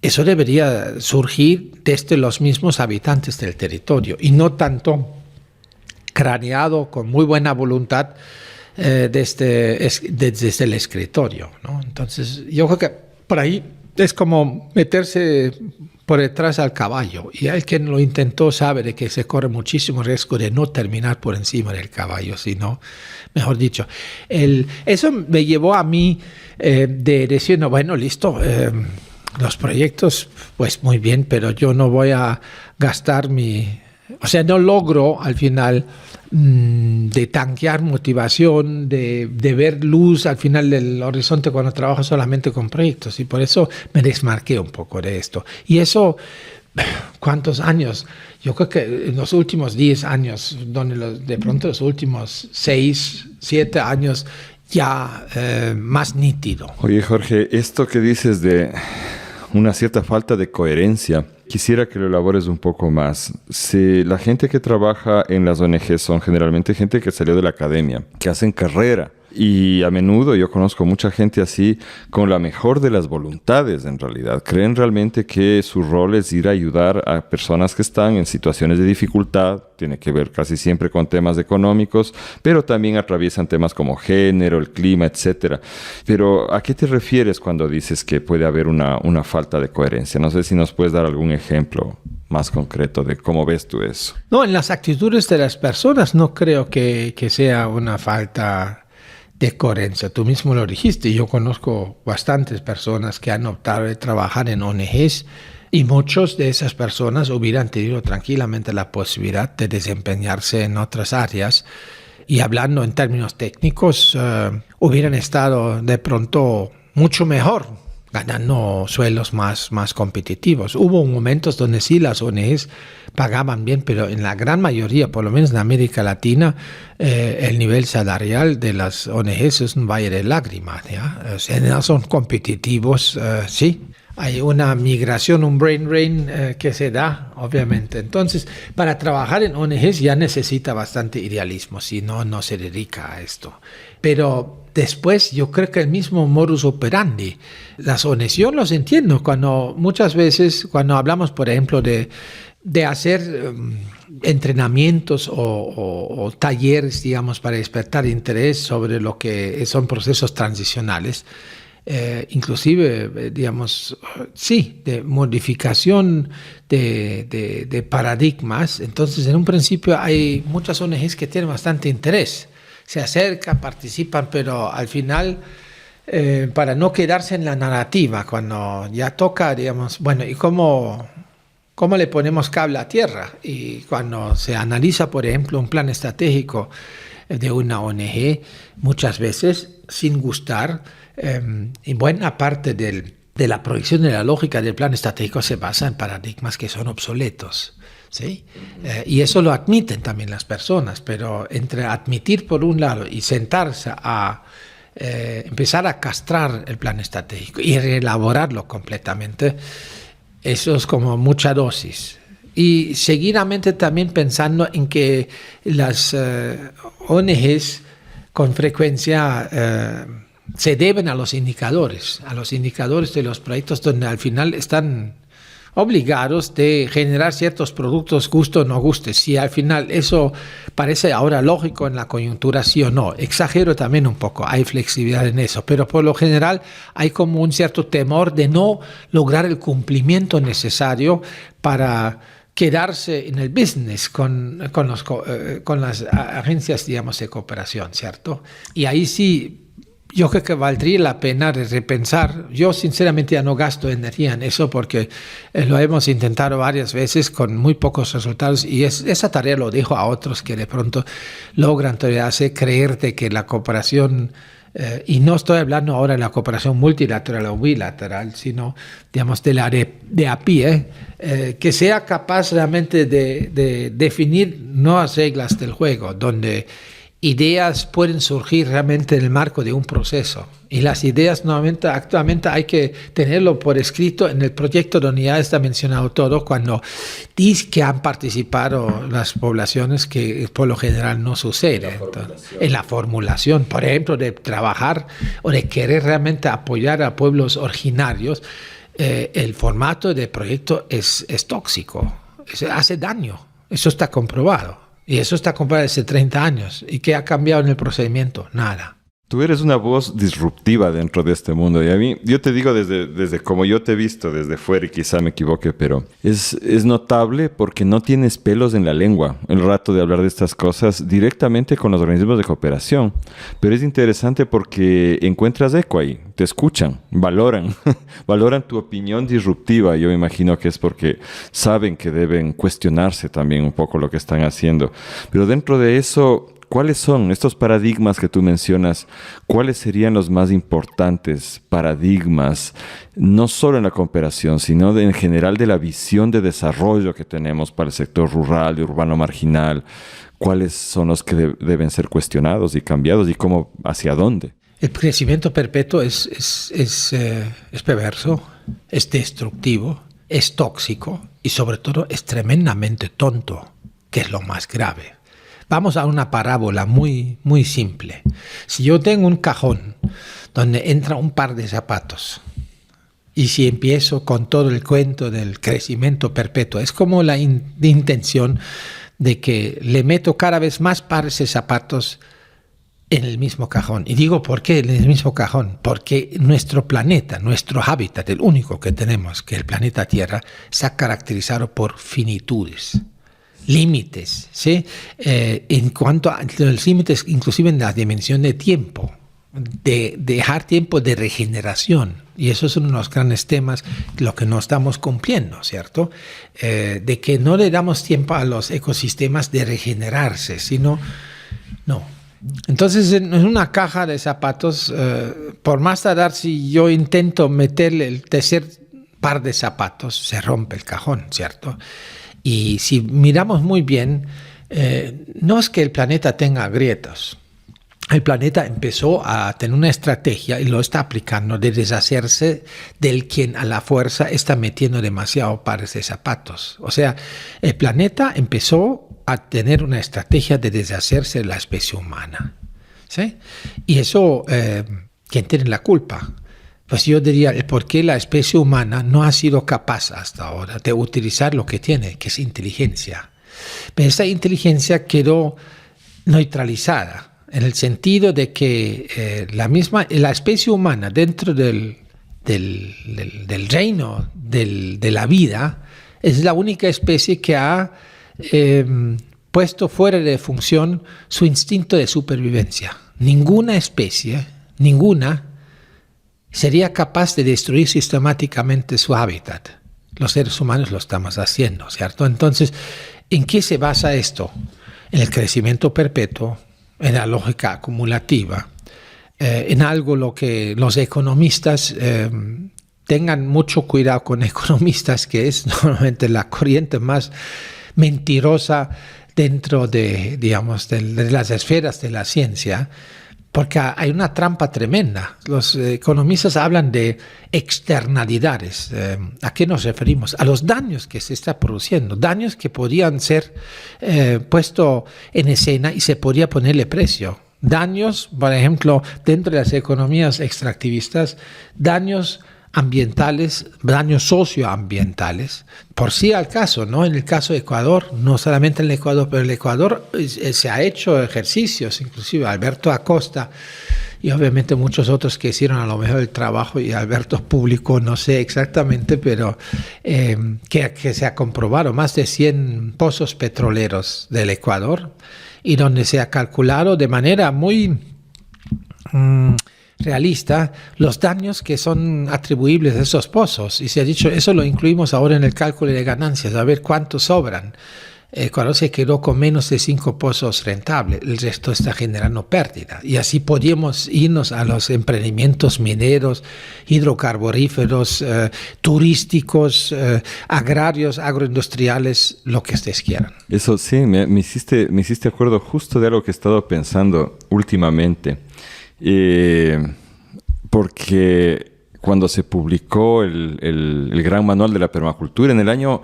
eso debería surgir desde los mismos habitantes del territorio y no tanto craneado con muy buena voluntad desde el escritorio, ¿no? Entonces yo creo que por ahí es como meterse por detrás al caballo, y el que lo intentó sabe de que se corre muchísimo riesgo de no terminar por encima del caballo, sino, mejor dicho, eso me llevó a mí de decir, no, bueno, listo, los proyectos, pues muy bien, pero yo no voy a gastar no logro al final de tanquear motivación, de ver luz al final del horizonte cuando trabajo solamente con proyectos, y por eso me desmarqué un poco de esto. Y eso, ¿cuántos años? Yo creo que en los últimos 10 años, de pronto los últimos 6, 7 años, ya más nítido. Oye, Jorge, esto que dices de una cierta falta de coherencia, quisiera que lo elabores un poco más. Si la gente que trabaja en las ONG son generalmente gente que salió de la academia, que hacen carrera, y a menudo yo conozco mucha gente así con la mejor de las voluntades en realidad. Creen realmente que su rol es ir a ayudar a personas que están en situaciones de dificultad, tiene que ver casi siempre con temas económicos, pero también atraviesan temas como género, el clima, etc. Pero ¿a qué te refieres cuando dices que puede haber una falta de coherencia? No sé si nos puedes dar algún ejemplo más concreto de cómo ves tú eso. No, en las actitudes de las personas no creo que sea una falta de coherencia. Tú mismo lo dijiste, yo conozco bastantes personas que han optado de trabajar en ONGs y muchas de esas personas hubieran tenido tranquilamente la posibilidad de desempeñarse en otras áreas y hablando en términos técnicos, hubieran estado de pronto mucho mejor, ganando sueldos más competitivos. Hubo momentos donde sí las ONGs pagaban bien, pero en la gran mayoría, por lo menos en América Latina, el nivel salarial de las ONGs es un valle de lágrimas, ¿ya? O sea, no son competitivos, sí. Hay una migración, un brain drain que se da, obviamente. Entonces, para trabajar en ONGs ya necesita bastante idealismo, si no, no se dedica a esto. Pero después yo creo que el mismo modus operandi, las ONGs, yo los entiendo muchas veces cuando hablamos, por ejemplo, de hacer entrenamientos o talleres, digamos, para despertar interés sobre lo que son procesos transicionales, inclusive, digamos, sí, de modificación de paradigmas. Entonces, en un principio hay muchas ONGs que tienen bastante interés, se acercan, participan, pero al final, para no quedarse en la narrativa, cuando ya toca, digamos, bueno, ¿y cómo le ponemos cable a tierra? Y cuando se analiza, por ejemplo, un plan estratégico de una ONG, muchas veces, sin gustar, y buena parte de la proyección de la lógica del plan estratégico se basa en paradigmas que son obsoletos, ¿sí? Y eso lo admiten también las personas, pero entre admitir por un lado y sentarse a empezar a castrar el plan estratégico y reelaborarlo completamente, eso es como mucha dosis. Y seguidamente también pensando en que las ONGs con frecuencia se deben a los indicadores de los proyectos donde al final están obligados de generar ciertos productos, guste o no guste. Si al final eso parece ahora lógico en la coyuntura, sí o no. Exagero también un poco, hay flexibilidad en eso, pero por lo general hay como un cierto temor de no lograr el cumplimiento necesario para quedarse en el business con las agencias, digamos, de cooperación, ¿cierto? Y ahí sí, yo creo que valdría la pena repensar. Yo sinceramente ya no gasto energía en eso porque lo hemos intentado varias veces con muy pocos resultados y esa tarea lo dejo a otros que de pronto logran todavía hacer creerte que la cooperación, y no estoy hablando ahora de la cooperación multilateral o bilateral, sino digamos de la de a pie, que sea capaz realmente de definir nuevas reglas del juego, donde ideas pueden surgir realmente en el marco de un proceso. Y las ideas nuevamente, actualmente hay que tenerlo por escrito en el proyecto donde ya está mencionado todo, cuando dice que han participado las poblaciones, que por lo general no sucede. En la formulación, por ejemplo, de trabajar o de querer realmente apoyar a pueblos originarios, el formato de proyecto es tóxico, hace daño, eso está comprobado. Y eso está comprobado hace 30 años. ¿Y qué ha cambiado en el procedimiento? Nada. Tú eres una voz disruptiva dentro de este mundo. Y a mí, yo te digo desde como yo te he visto desde fuera, y quizá me equivoque, pero es notable porque no tienes pelos en la lengua el rato de hablar de estas cosas directamente con los organismos de cooperación. Pero es interesante porque encuentras eco ahí, te escuchan, valoran tu opinión disruptiva. Yo me imagino que es porque saben que deben cuestionarse también un poco lo que están haciendo. Pero dentro de eso, ¿cuáles son estos paradigmas que tú mencionas? ¿Cuáles serían los más importantes paradigmas, no solo en la cooperación, sino en general de la visión de desarrollo que tenemos para el sector rural y urbano marginal? ¿Cuáles son los que deben ser cuestionados y cambiados y cómo, hacia dónde? El crecimiento perpetuo es perverso, es destructivo, es tóxico y sobre todo es tremendamente tonto, que es lo más grave. Vamos a una parábola muy, muy simple. Si yo tengo un cajón donde entra un par de zapatos y si empiezo con todo el cuento del crecimiento perpetuo, es como la intención de que le meto cada vez más pares de zapatos en el mismo cajón. Y digo, ¿por qué en el mismo cajón? Porque nuestro planeta, nuestro hábitat, el único que tenemos, que el planeta Tierra, está caracterizado por finitudes. Límites, ¿sí? En cuanto a los límites, inclusive en la dimensión de tiempo, de dejar tiempo de regeneración. Y eso es uno de los grandes temas, lo que no estamos cumpliendo, ¿cierto? De que no le damos tiempo a los ecosistemas de regenerarse, sino, no. Entonces, en una caja de zapatos, por más tardar, si yo intento meterle el tercer par de zapatos, se rompe el cajón, ¿cierto? Y si miramos muy bien, no es que el planeta tenga grietas. El planeta empezó a tener una estrategia y lo está aplicando de deshacerse del quien a la fuerza está metiendo demasiado pares de zapatos. O sea, el planeta empezó a tener una estrategia de deshacerse de la especie humana, ¿sí? Y eso, ¿quién tiene la culpa? Pues yo diría, ¿por qué la especie humana no ha sido capaz hasta ahora de utilizar lo que tiene, que es inteligencia? Pero esa inteligencia quedó neutralizada, en el sentido de que la especie humana dentro del reino de la vida es la única especie que ha puesto fuera de función su instinto de supervivencia. Ninguna especie, sería capaz de destruir sistemáticamente su hábitat. Los seres humanos lo estamos haciendo, ¿cierto? Entonces, ¿en qué se basa esto? En el crecimiento perpetuo, en la lógica acumulativa, en algo lo que los economistas tengan mucho cuidado con economistas, que es normalmente la corriente más mentirosa dentro de, digamos, de las esferas de la ciencia, porque hay una trampa tremenda. Los economistas hablan de externalidades. ¿A qué nos referimos? A los daños que se está produciendo, daños que podían ser puestos en escena y se podría ponerle precio. Daños, por ejemplo, dentro de las economías extractivistas, daños ambientales, daños socioambientales. Por sí al caso, ¿no? En el caso de Ecuador, no solamente en el Ecuador, pero en el Ecuador se ha hecho ejercicios, inclusive Alberto Acosta y obviamente muchos otros que hicieron a lo mejor el trabajo, y Alberto publicó, no sé exactamente, pero que se ha comprobado más de 100 pozos petroleros del Ecuador, y donde se ha calculado de manera muy realista los daños que son atribuibles a esos pozos, y se ha dicho, eso lo incluimos ahora en el cálculo de ganancias, a ver cuántos sobran. Ecuador se quedó con menos de 5 pozos rentables, el resto está generando pérdida, y así podíamos irnos a los emprendimientos mineros, hidrocarburíferos, turísticos, agrarios, agroindustriales, lo que ustedes quieran. Eso sí, me hiciste acuerdo justo de algo que he estado pensando últimamente. Porque cuando se publicó el Gran Manual de la Permacultura en el año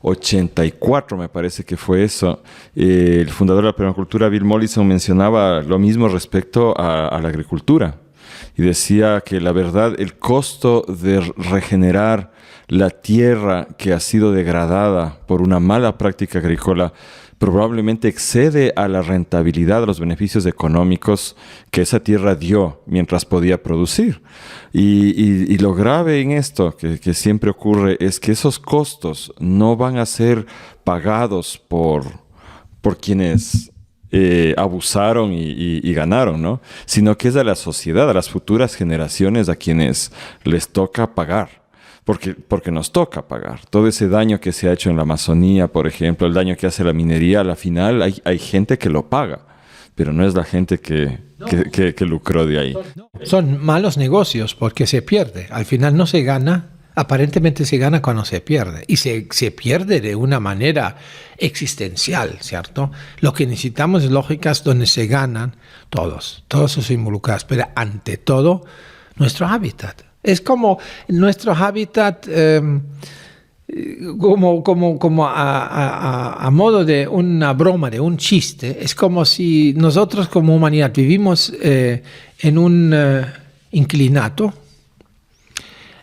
84, me parece que fue eso, el fundador de la permacultura, Bill Mollison, mencionaba lo mismo respecto a la agricultura, y decía que la verdad, el costo de regenerar la tierra que ha sido degradada por una mala práctica agrícola probablemente excede a la rentabilidad, a los beneficios económicos que esa tierra dio mientras podía producir. Y lo grave en esto, que siempre ocurre, es que esos costos no van a ser pagados por quienes abusaron y ganaron, ¿no? Sino que es a la sociedad, a las futuras generaciones a quienes les toca pagar. Porque nos toca pagar. Todo ese daño que se ha hecho en la Amazonía, por ejemplo, el daño que hace la minería, a la final hay gente que lo paga, pero no es la gente que lucró de ahí. Son malos negocios porque se pierde. Al final no se gana, aparentemente se gana cuando se pierde. Y se pierde de una manera existencial, ¿cierto? Lo que necesitamos es lógicas donde se ganan todos esos involucrados, pero ante todo nuestro hábitat. Es como nuestro hábitat, como a modo de una broma, de un chiste. Es como si nosotros como humanidad vivimos en un inquilinato.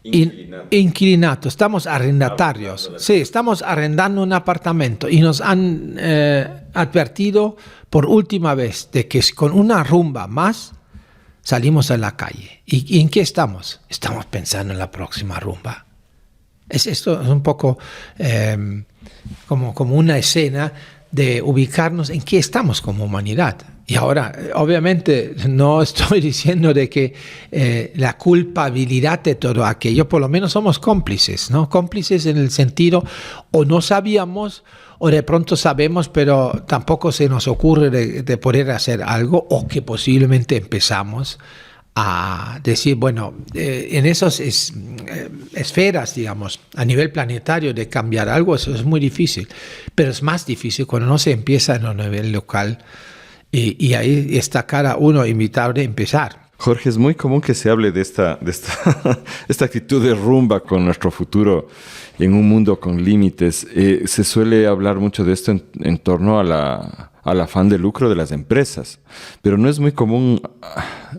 Inquilinato, estamos arrendatarios. Sí, estamos arrendando un apartamento y nos han advertido por última vez de que con una rumba más salimos a la calle. ¿Y en qué estamos? Estamos pensando en la próxima rumba. Esto es un poco como una escena de ubicarnos en qué estamos como humanidad. Y ahora, obviamente, no estoy diciendo de que la culpabilidad de todo aquello, por lo menos somos cómplices, ¿no? Cómplices en el sentido, o no sabíamos, o de pronto sabemos, pero tampoco se nos ocurre de poder hacer algo, o que posiblemente empezamos a decir, bueno, en esas esferas, digamos, a nivel planetario de cambiar algo, eso es muy difícil, pero es más difícil cuando no se empieza en un nivel local, y ahí está cada uno invitado a empezar. Jorge, es muy común que se hable de esta actitud de rumba con nuestro futuro en un mundo con límites. Se suele hablar mucho de esto en torno al afán de lucro de las empresas, pero no es muy común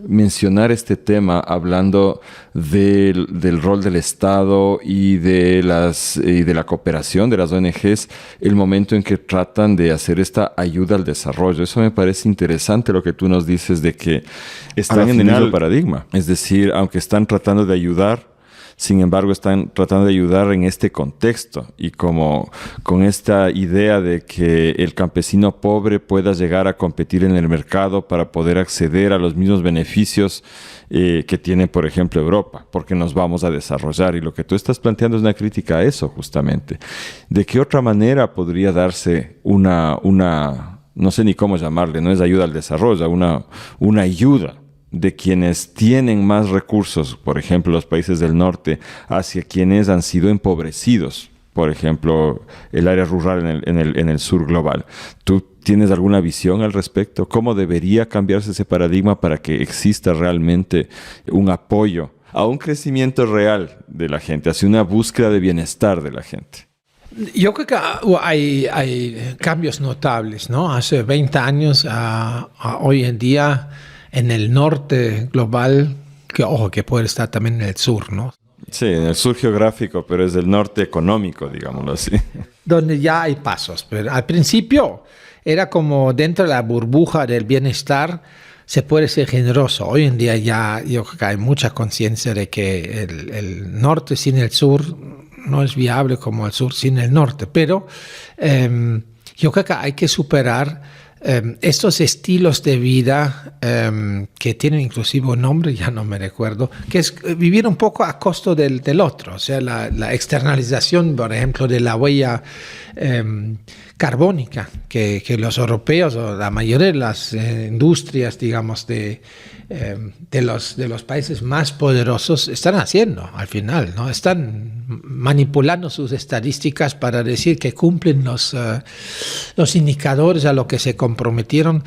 mencionar este tema hablando del rol del Estado y de la cooperación de las ONGs, el momento en que tratan de hacer esta ayuda al desarrollo. Eso me parece interesante, lo que tú nos dices de que están en el mismo paradigma. Es decir, aunque están tratando de ayudar, sin embargo, están tratando de ayudar en este contexto y como con esta idea de que el campesino pobre pueda llegar a competir en el mercado para poder acceder a los mismos beneficios que tiene, por ejemplo, Europa, porque nos vamos a desarrollar. Y lo que tú estás planteando es una crítica a eso, justamente. ¿De qué otra manera podría darse una no sé ni cómo llamarle, no es ayuda al desarrollo, una ayuda de quienes tienen más recursos, por ejemplo, los países del norte, hacia quienes han sido empobrecidos, por ejemplo, el área rural en el sur global? ¿Tú tienes alguna visión al respecto? ¿Cómo debería cambiarse ese paradigma para que exista realmente un apoyo a un crecimiento real de la gente, hacia una búsqueda de bienestar de la gente? Yo creo que hay cambios notables, ¿no? Hace 20 años a hoy en día, en el norte global, que ojo, que puede estar también en el sur, ¿no? Sí, en el sur geográfico, pero es el norte económico, digámoslo así. Donde ya hay pasos. Pero al principio era como dentro de la burbuja del bienestar se puede ser generoso. Hoy en día ya yo creo que hay mucha conciencia de que el norte sin el sur no es viable como el sur sin el norte. Pero yo creo que hay que superar estos estilos de vida que tienen inclusive un nombre, ya no me recuerdo, que es vivir un poco a costo del otro, o sea, la externalización, por ejemplo, de la huella carbónica que los europeos o la mayoría de las industrias, digamos, de los países más poderosos están haciendo al final, ¿no? Están manipulando sus estadísticas para decir que cumplen los indicadores a lo que se comprometieron,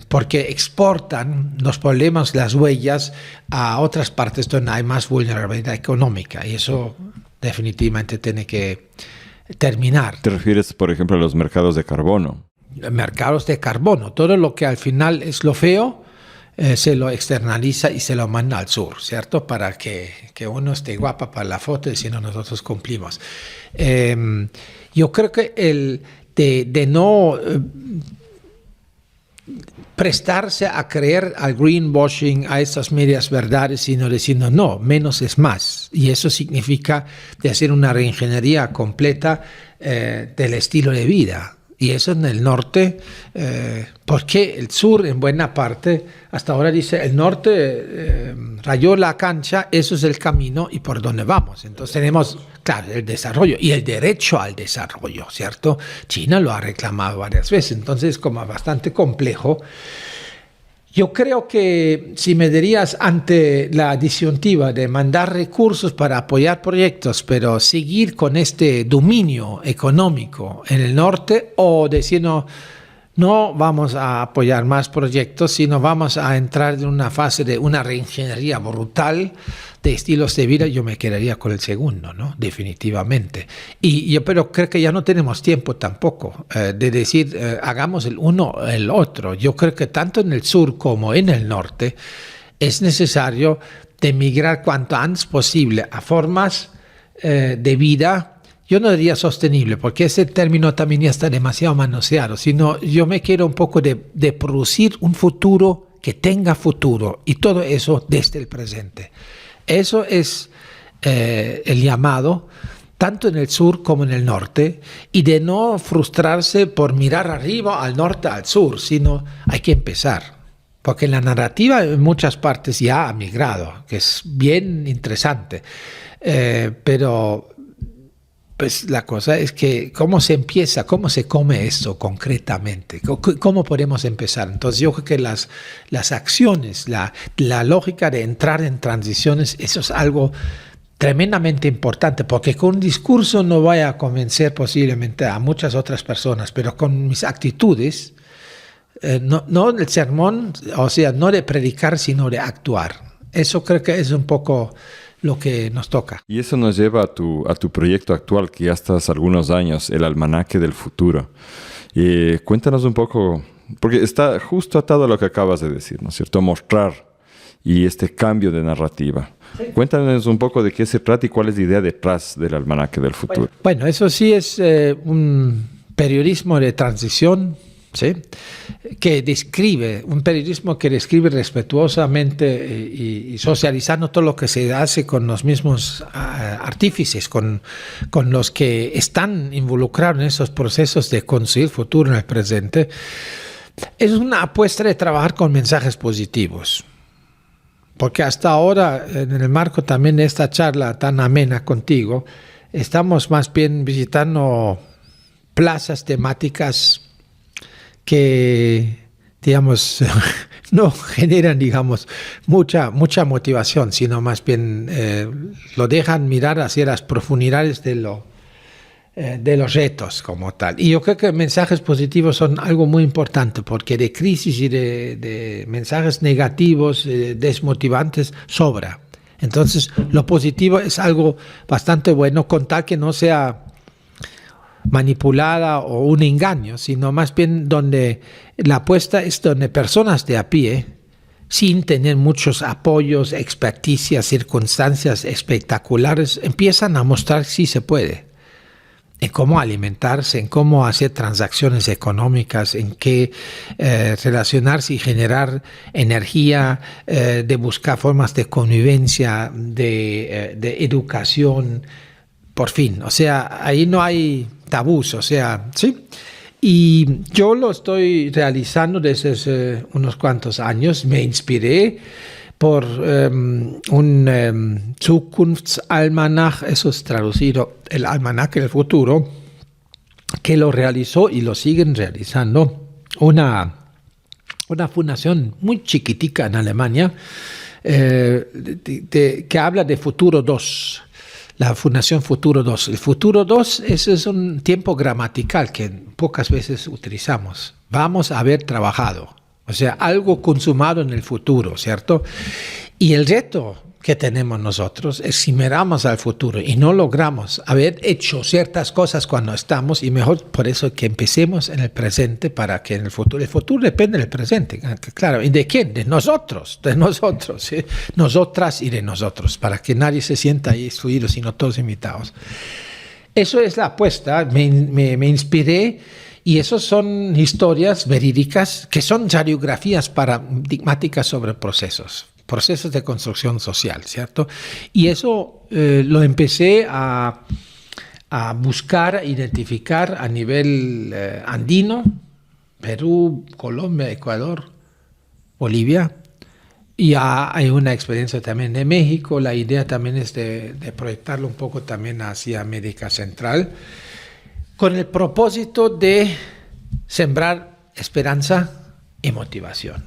porque exportan los problemas, las huellas a otras partes donde hay más vulnerabilidad económica, y eso definitivamente tiene que terminar. ¿Te refieres, por ejemplo, a los mercados de carbono? Mercados de carbono, todo lo que al final es lo feo, se lo externaliza y se lo manda al sur, ¿cierto? Para que uno esté guapa para la foto y si no nosotros cumplimos. Yo creo que de no prestarse a creer al greenwashing, a estas medias verdades, sino diciendo no, menos es más. Y eso significa de hacer una reingeniería completa del estilo de vida. Y eso en el norte, porque el sur en buena parte, hasta ahora dice, el norte rayó la cancha, eso es el camino y por dónde vamos. Entonces tenemos, claro, el desarrollo y el derecho al desarrollo, ¿cierto? China lo ha reclamado varias veces, entonces es como bastante complejo. Yo creo que si me dirías ante la disyuntiva de mandar recursos para apoyar proyectos, pero seguir con este dominio económico en el norte, o decir no vamos a apoyar más proyectos, sino vamos a entrar en una fase de una reingeniería brutal de estilos de vida, yo me quedaría con el segundo, ¿no? Definitivamente. Pero creo que ya no tenemos tiempo tampoco de decir hagamos el uno o el otro. Yo creo que tanto en el sur como en el norte es necesario de migrar cuanto antes posible a formas de vida. Yo no diría sostenible, porque ese término también ya está demasiado manoseado, sino yo me quiero un poco de producir un futuro que tenga futuro, y todo eso desde el presente. Eso es el llamado, tanto en el sur como en el norte, y de no frustrarse por mirar arriba, al norte, al sur, sino hay que empezar. Porque la narrativa en muchas partes ya ha migrado, que es bien interesante, pero pues la cosa es que cómo se empieza, cómo se come esto concretamente, cómo podemos empezar. Entonces yo creo que las acciones, la lógica de entrar en transiciones, eso es algo tremendamente importante, porque con un discurso no voy a convencer posiblemente a muchas otras personas, pero con mis actitudes, no el sermón, o sea, no de predicar, sino de actuar. Eso creo que es un poco lo que nos toca. Y eso nos lleva a tu proyecto actual, que ya estás algunos años, el Almanaque del Futuro. Cuéntanos un poco, porque está justo atado a lo que acabas de decir, ¿no es cierto? Mostrar y este cambio de narrativa. Sí. Cuéntanos un poco de qué se trata y cuál es la idea detrás del Almanaque del Futuro. Bueno, eso sí es un periodismo de transición, ¿sí? Un periodismo que describe respetuosamente y socializando todo lo que se hace con los mismos artífices, con los que están involucrados en esos procesos de construir futuro en el presente. Es una apuesta de trabajar con mensajes positivos. Porque hasta ahora, en el marco también de esta charla tan amena contigo, estamos más bien visitando plazas temáticas que, digamos, no generan, digamos, mucha motivación, sino más bien lo dejan mirar hacia las profundidades de los retos como tal. Y yo creo que mensajes positivos son algo muy importante, porque de crisis y de mensajes negativos, desmotivantes, sobra. Entonces, lo positivo es algo bastante bueno, con tal que no sea manipulada o un engaño, sino más bien donde la apuesta es donde personas de a pie sin tener muchos apoyos, experticias, circunstancias espectaculares, empiezan a mostrar que sí se puede. En cómo alimentarse, en cómo hacer transacciones económicas, en qué relacionarse y generar energía, de buscar formas de convivencia, de educación, por fin. O sea, ahí no hay tabús, o sea, ¿sí? Y yo lo estoy realizando desde hace unos cuantos años. Me inspiré por un Zukunftsalmanach, eso es traducido, el almanaque del futuro, que lo realizó y lo siguen realizando una fundación muy chiquitica en Alemania que habla de Futuro 2. La Fundación Futuro 2. El Futuro 2 es un tiempo gramatical que pocas veces utilizamos. Vamos a haber trabajado. O sea, algo consumado en el futuro, ¿cierto? Y el reto que tenemos nosotros es si miramos al futuro y no logramos haber hecho ciertas cosas cuando estamos, y mejor por eso que empecemos en el presente para que en el futuro depende del presente, claro. ¿Y de quién? De nosotros, ¿sí? Nosotras y de nosotros, para que nadie se sienta ahí excluido, sino todos invitados. Eso es la apuesta, me inspiré. Y esas son historias verídicas que son radiografías paradigmáticas sobre procesos de construcción social, ¿cierto? Y eso lo empecé a buscar, identificar a nivel andino, Perú, Colombia, Ecuador, Bolivia. Y hay una experiencia también de México. La idea también es de proyectarlo un poco también hacia América Central, con el propósito de sembrar esperanza y motivación.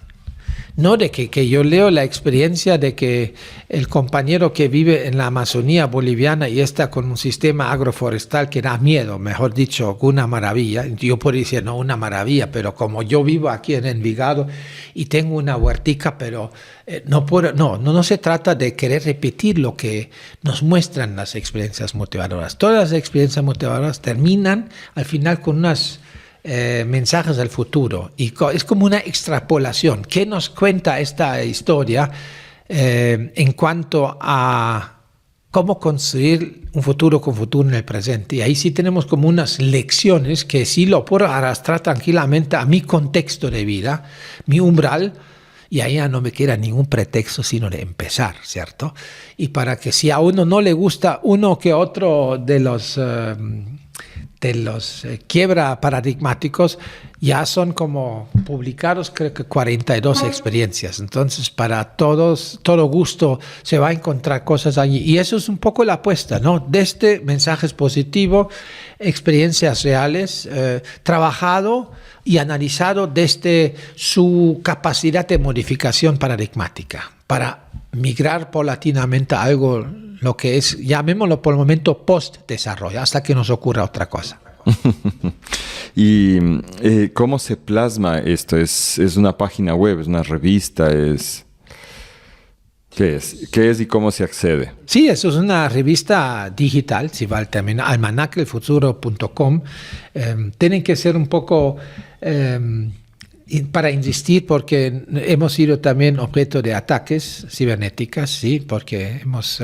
No de que yo leo la experiencia de que el compañero que vive en la Amazonía boliviana y está con un sistema agroforestal que da miedo, mejor dicho, una maravilla. Yo podría decir, no, una maravilla, pero como yo vivo aquí en Envigado y tengo una huertica, pero no se trata de querer repetir lo que nos muestran las experiencias motivadoras. Todas las experiencias motivadoras terminan al final con unas mensajes del futuro, y es como una extrapolación. ¿Qué nos cuenta esta historia en cuanto a cómo construir un futuro con futuro en el presente? Y ahí sí tenemos como unas lecciones que sí lo puedo arrastrar tranquilamente a mi contexto de vida, mi umbral, y ahí ya no me queda ningún pretexto sino de empezar, ¿cierto? Y para que si a uno no le gusta uno que otro de los quiebra paradigmáticos, ya son como publicados, creo que 42 experiencias. Entonces, para todo gusto se va a encontrar cosas allí. Y eso es un poco la apuesta, ¿no? Desde mensajes positivos, experiencias reales, trabajado y analizado desde su capacidad de modificación paradigmática, para migrar paulatinamente a algo, lo que es, llamémoslo por el momento, post-desarrollo, hasta que nos ocurra otra cosa. ¿Y cómo se plasma esto? ¿Es una página web? ¿Es una revista? ¿Qué es? ¿Qué es y cómo se accede? Sí, eso es una revista digital, si vale también, almanaquedelfuturo.com. Tienen que ser un poco... para insistir, porque hemos sido también objeto de ataques cibernéticas, sí, porque hemos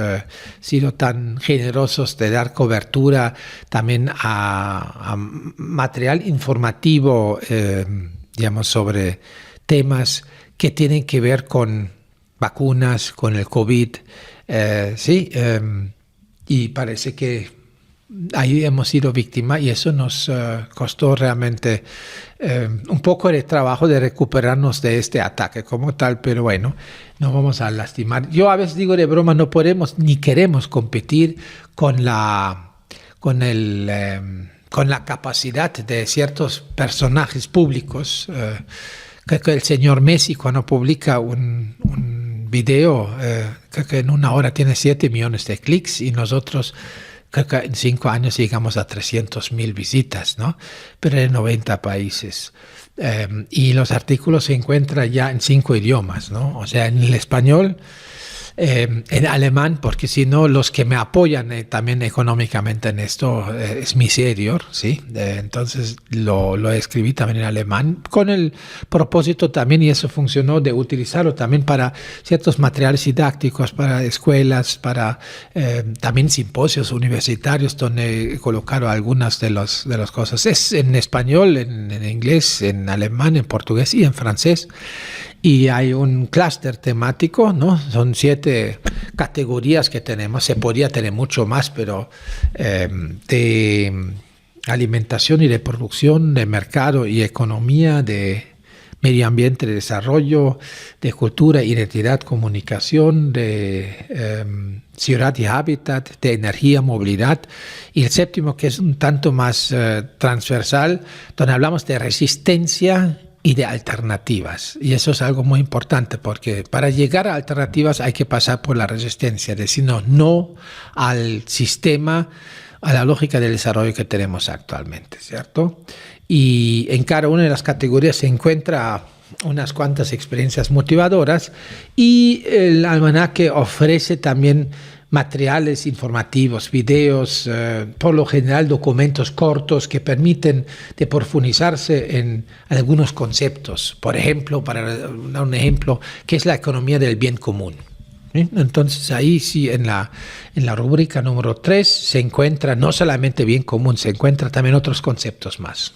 sido tan generosos de dar cobertura también a material informativo, digamos, sobre temas que tienen que ver con vacunas, con el COVID, sí, y parece que ahí hemos sido víctimas, y eso nos costó realmente un poco de trabajo de recuperarnos de este ataque como tal, pero bueno, no vamos a lastimar. Yo a veces digo de broma, no podemos ni queremos competir con la capacidad de ciertos personajes públicos. Creo que el señor Messi, cuando publica un video, creo que en una hora tiene 7 millones de clics, y nosotros creo que en 5 años llegamos a 300,000 visitas, ¿no? Pero en 90 países. Y los artículos se encuentran ya en 5 idiomas, ¿no? O sea, en el español, en alemán, porque si no, los que me apoyan también económicamente en esto es mi serior, ¿sí? Entonces lo escribí también en alemán, con el propósito también, y eso funcionó, de utilizarlo también para ciertos materiales didácticos, para escuelas, para también simposios universitarios, donde he colocado algunas de las cosas. Es en español, en inglés, en alemán, en portugués y en francés. Y hay un clúster temático, ¿no? Son 7 categorías que tenemos. Se podría tener mucho más, pero de alimentación y de producción, de mercado y economía, de medio ambiente, de desarrollo, de cultura, identidad, comunicación, de ciudad y hábitat, de energía, movilidad. Y el 7º, que es un tanto más transversal, donde hablamos de resistencia y de alternativas. Y eso es algo muy importante, porque para llegar a alternativas hay que pasar por la resistencia, decir no al sistema, a la lógica del desarrollo que tenemos actualmente, ¿cierto? Y en cada una de las categorías se encuentra unas cuantas experiencias motivadoras, y el almanaque ofrece también materiales informativos, videos, por lo general documentos cortos que permiten de profundizarse en algunos conceptos. Por ejemplo, para dar un ejemplo, ¿qué es la economía del bien común? Entonces ahí sí, en la rúbrica número 3 se encuentra no solamente bien común, se encuentra también otros conceptos más.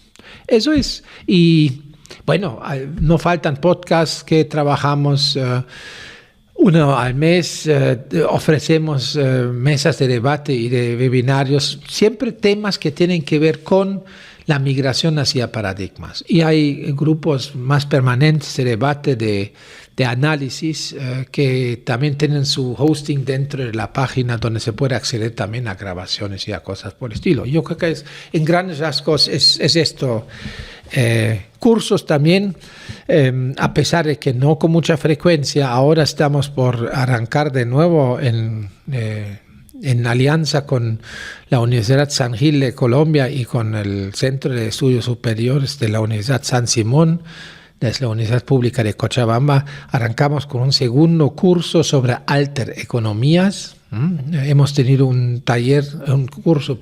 Eso es. Y bueno, no faltan podcasts que trabajamos uno al mes, ofrecemos mesas de debate y de webinarios, siempre temas que tienen que ver con la migración hacia paradigmas. Y hay grupos más permanentes de debate, de análisis, que también tienen su hosting dentro de la página, donde se puede acceder también a grabaciones y a cosas por el estilo. Yo creo que en grandes rasgos es esto. Cursos también, a pesar de que no con mucha frecuencia. Ahora estamos por arrancar de nuevo en alianza con la Universidad San Gil de Colombia y con el Centro de Estudios Superiores de la Universidad San Simón, desde la Universidad Pública de Cochabamba. Arrancamos con un segundo curso sobre altereconomías. Hemos tenido un curso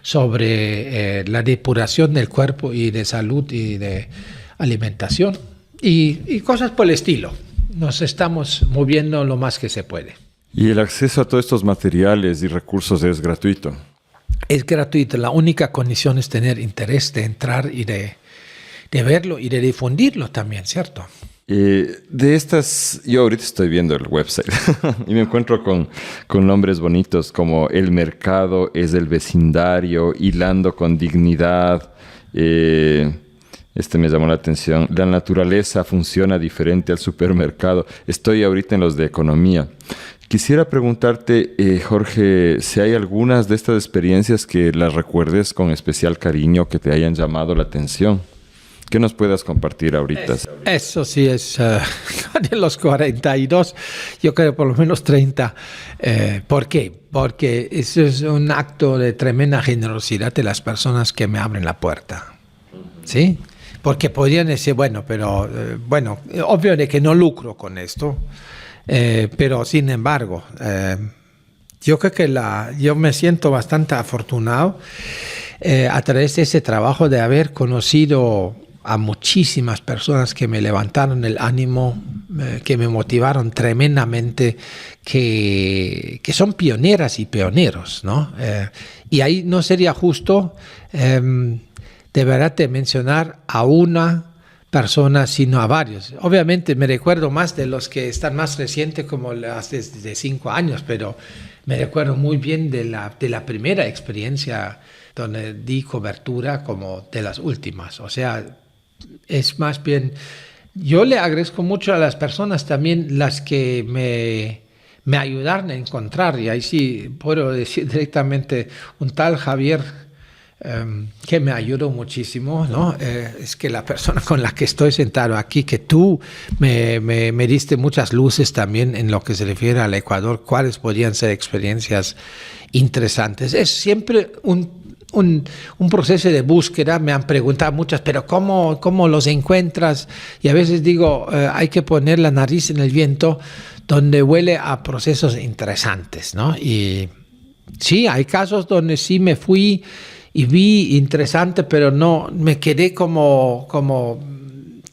sobre la depuración del cuerpo y de salud y de alimentación y cosas por el estilo. Nos estamos moviendo lo más que se puede. ¿Y el acceso a todos estos materiales y recursos es gratuito? Es gratuito. La única condición es tener interés de entrar y de verlo y de difundirlo también, ¿cierto? De estas, yo ahorita estoy viendo el website y me encuentro con nombres bonitos como El Mercado es el Vecindario, Hilando con Dignidad. Este me llamó la atención. La naturaleza funciona diferente al supermercado. Estoy ahorita en los de economía. Quisiera preguntarte, Jorge, si hay algunas de estas experiencias que las recuerdes con especial cariño, que te hayan llamado la atención. ¿Qué nos puedas compartir ahorita? Eso sí es de los 42, yo creo por lo menos 30. ¿Por qué? Porque eso es un acto de tremenda generosidad de las personas que me abren la puerta. ¿Sí? Porque podrían decir, bueno, obvio de que no lucro con esto, pero sin embargo, yo creo que yo me siento bastante afortunado a través de ese trabajo de haber conocido a muchísimas personas que me levantaron el ánimo, que me motivaron tremendamente, que son pioneras y pioneros, ¿no? Y ahí no sería justo de verdad de mencionar a una persona, sino a varios. Obviamente me recuerdo más de los que están más recientes, como hace de 5 años, pero me recuerdo muy bien de la primera experiencia donde di cobertura, como de las últimas. O sea, es más bien, yo le agradezco mucho a las personas también las que me ayudaron a encontrar, y ahí sí puedo decir directamente, un tal Javier que me ayudó muchísimo, ¿no? Es que la persona con la que estoy sentado aquí, que tú me diste muchas luces también en lo que se refiere al Ecuador, cuáles podrían ser experiencias interesantes. Es siempre un proceso de búsqueda. Me han preguntado muchas, pero ¿cómo los encuentras? Y a veces digo, hay que poner la nariz en el viento, donde huele a procesos interesantes, ¿no? Y sí, hay casos donde sí me fui y vi interesante, pero no me quedé como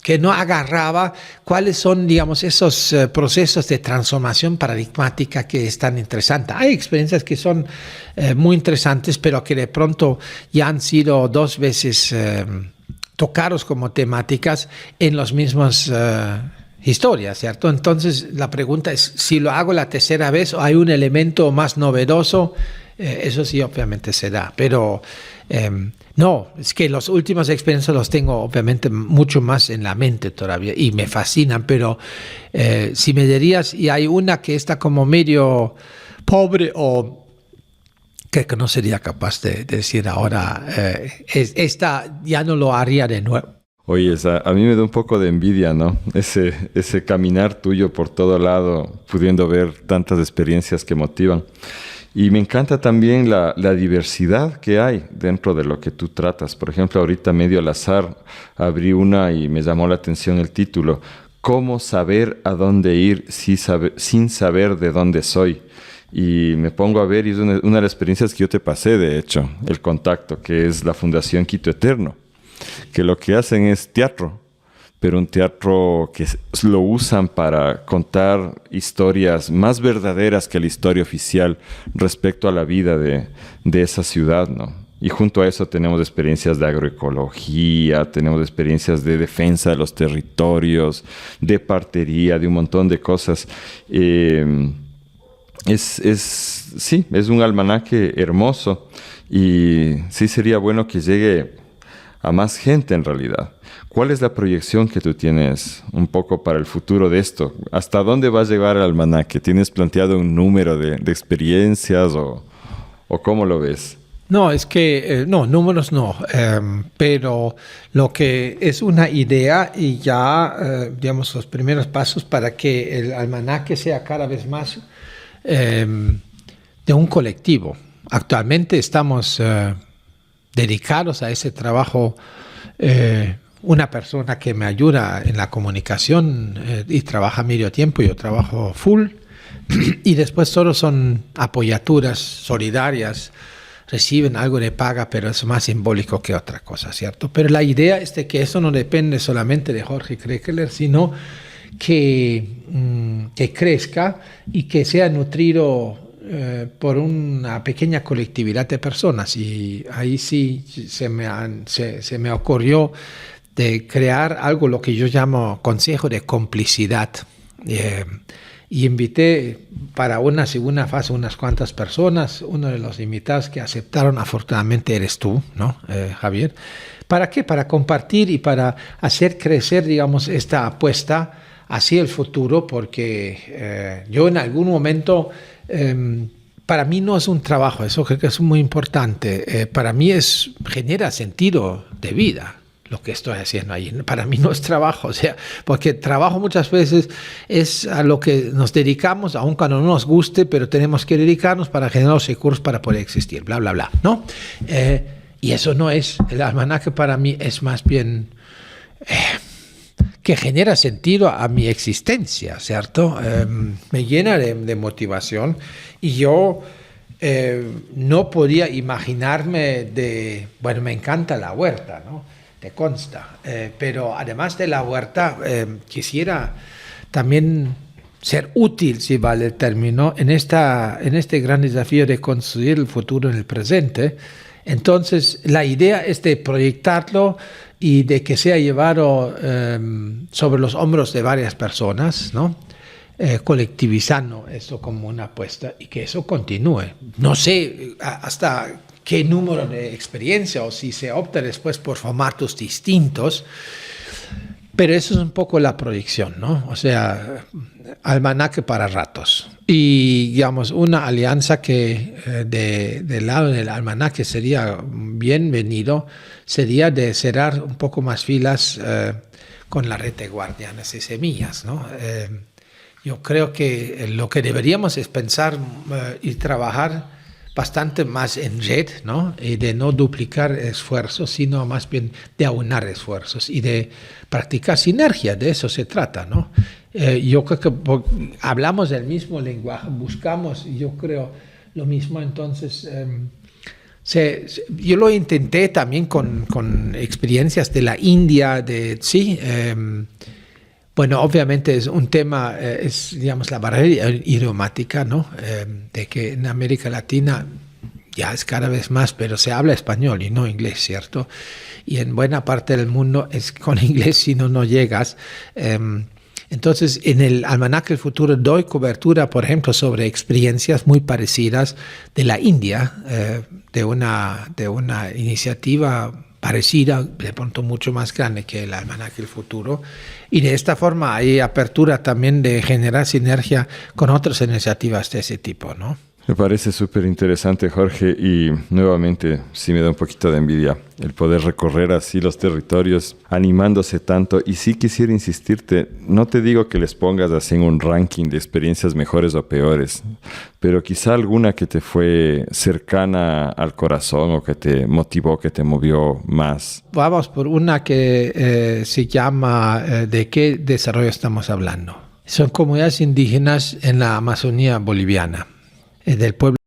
que no agarraba cuáles son, digamos, esos procesos de transformación paradigmática que es tan interesante. Hay experiencias que son muy interesantes, pero que de pronto ya han sido 2 veces tocados como temáticas en los mismos historias, ¿cierto? Entonces la pregunta es, si lo hago la tercera vez o hay un elemento más novedoso, eso sí obviamente se da, pero no, es que las últimas experiencias los tengo obviamente mucho más en la mente todavía y me fascinan, pero si me dirías, y hay una que está como medio pobre o que no sería capaz de decir ahora, esta ya no lo haría de nuevo. Oye, a mí me da un poco de envidia, ¿no? Ese caminar tuyo por todo lado, pudiendo ver tantas experiencias que motivan. Y me encanta también la diversidad que hay dentro de lo que tú tratas. Por ejemplo, ahorita medio al azar abrí una y me llamó la atención el título: ¿Cómo saber a dónde ir sin saber de dónde soy? Y me pongo a ver, y es una de las experiencias que yo te pasé, de hecho, el contacto, que es la Fundación Quito Eterno, que lo que hacen es teatro, pero un teatro que lo usan para contar historias más verdaderas que la historia oficial respecto a la vida de esa ciudad, ¿no? Y junto a eso tenemos experiencias de agroecología, tenemos experiencias de defensa de los territorios, de partería, de un montón de cosas. Sí, es un almanaque hermoso y sí sería bueno que llegue a más gente en realidad. ¿Cuál es la proyección que tú tienes un poco para el futuro de esto? ¿Hasta dónde va a llegar el almanaque? ¿Tienes planteado un número de experiencias o cómo lo ves? No, es que, no, números no, pero lo que es una idea y ya, digamos, los primeros pasos para que el almanaque sea cada vez más de un colectivo. Actualmente estamos dedicados a ese trabajo. Una persona que me ayuda en la comunicación y trabaja medio tiempo, yo trabajo full, y después todos son apoyaturas solidarias, reciben algo de paga, pero es más simbólico que otra cosa, ¿cierto? Pero la idea es de que eso no depende solamente de Jorge Krekeler, sino que crezca y que sea nutrido por una pequeña colectividad de personas. Y ahí sí se me ocurrió de crear algo, lo que yo llamo consejo de complicidad. Y invité para una segunda fase unas cuantas personas. Uno de los invitados que aceptaron, afortunadamente, eres tú, ¿no, Javier? ¿Para qué? Para compartir y para hacer crecer, digamos, esta apuesta hacia el futuro, porque yo en algún momento, para mí no es un trabajo, eso creo que es muy importante. Para mí genera sentido de vida lo que estoy haciendo ahí. Para mí no es trabajo, o sea, porque trabajo muchas veces es a lo que nos dedicamos, aun cuando no nos guste, pero tenemos que dedicarnos para generar los recursos para poder existir, bla, bla, bla, ¿no? Y eso no es, el almanaque para mí es más bien que genera sentido a mi existencia, ¿cierto? Me llena de motivación y yo no podía imaginarme bueno, me encanta la huerta, ¿no? Te consta, pero además de la huerta, quisiera también ser útil, si vale el término, en este gran desafío de construir el futuro en el presente. Entonces, la idea es de proyectarlo y de que sea llevado sobre los hombros de varias personas, ¿no? Colectivizando eso como una apuesta y que eso continúe. No sé hasta qué número de experiencia o si se opta después por formatos distintos, pero eso es un poco la proyección, ¿no? O sea, almanaque para ratos. Y, digamos, una alianza que del lado del almanaque sería bienvenido, sería de cerrar un poco más filas con la red de Guardianes y Semillas, ¿no? Yo creo que lo que deberíamos es pensar y trabajar bastante más en red, ¿no? Y de no duplicar esfuerzos, sino más bien de aunar esfuerzos y de practicar sinergia, de eso se trata, ¿no? Yo creo que hablamos el mismo lenguaje, buscamos, yo creo, lo mismo. Entonces, yo lo intenté también con experiencias de la India, bueno, obviamente es un tema, digamos, la barrera idiomática, ¿no? De que en América Latina ya es cada vez más, pero se habla español y no inglés, ¿cierto? Y en buena parte del mundo es con inglés si no llegas. Entonces, en el Almanaque del Futuro doy cobertura, por ejemplo, sobre experiencias muy parecidas de la India, de una iniciativa parecida, de pronto mucho más grande que el Almanaque del Futuro. Y de esta forma hay apertura también de generar sinergia con otras iniciativas de ese tipo, ¿no? Me parece súper interesante, Jorge, y nuevamente sí me da un poquito de envidia el poder recorrer así los territorios animándose tanto. Y sí quisiera insistirte, no te digo que les pongas así en un ranking de experiencias mejores o peores, pero quizá alguna que te fue cercana al corazón o que te motivó, que te movió más. Vamos por una que se llama ¿de qué desarrollo estamos hablando? Son comunidades indígenas en la Amazonía boliviana. Del pueblo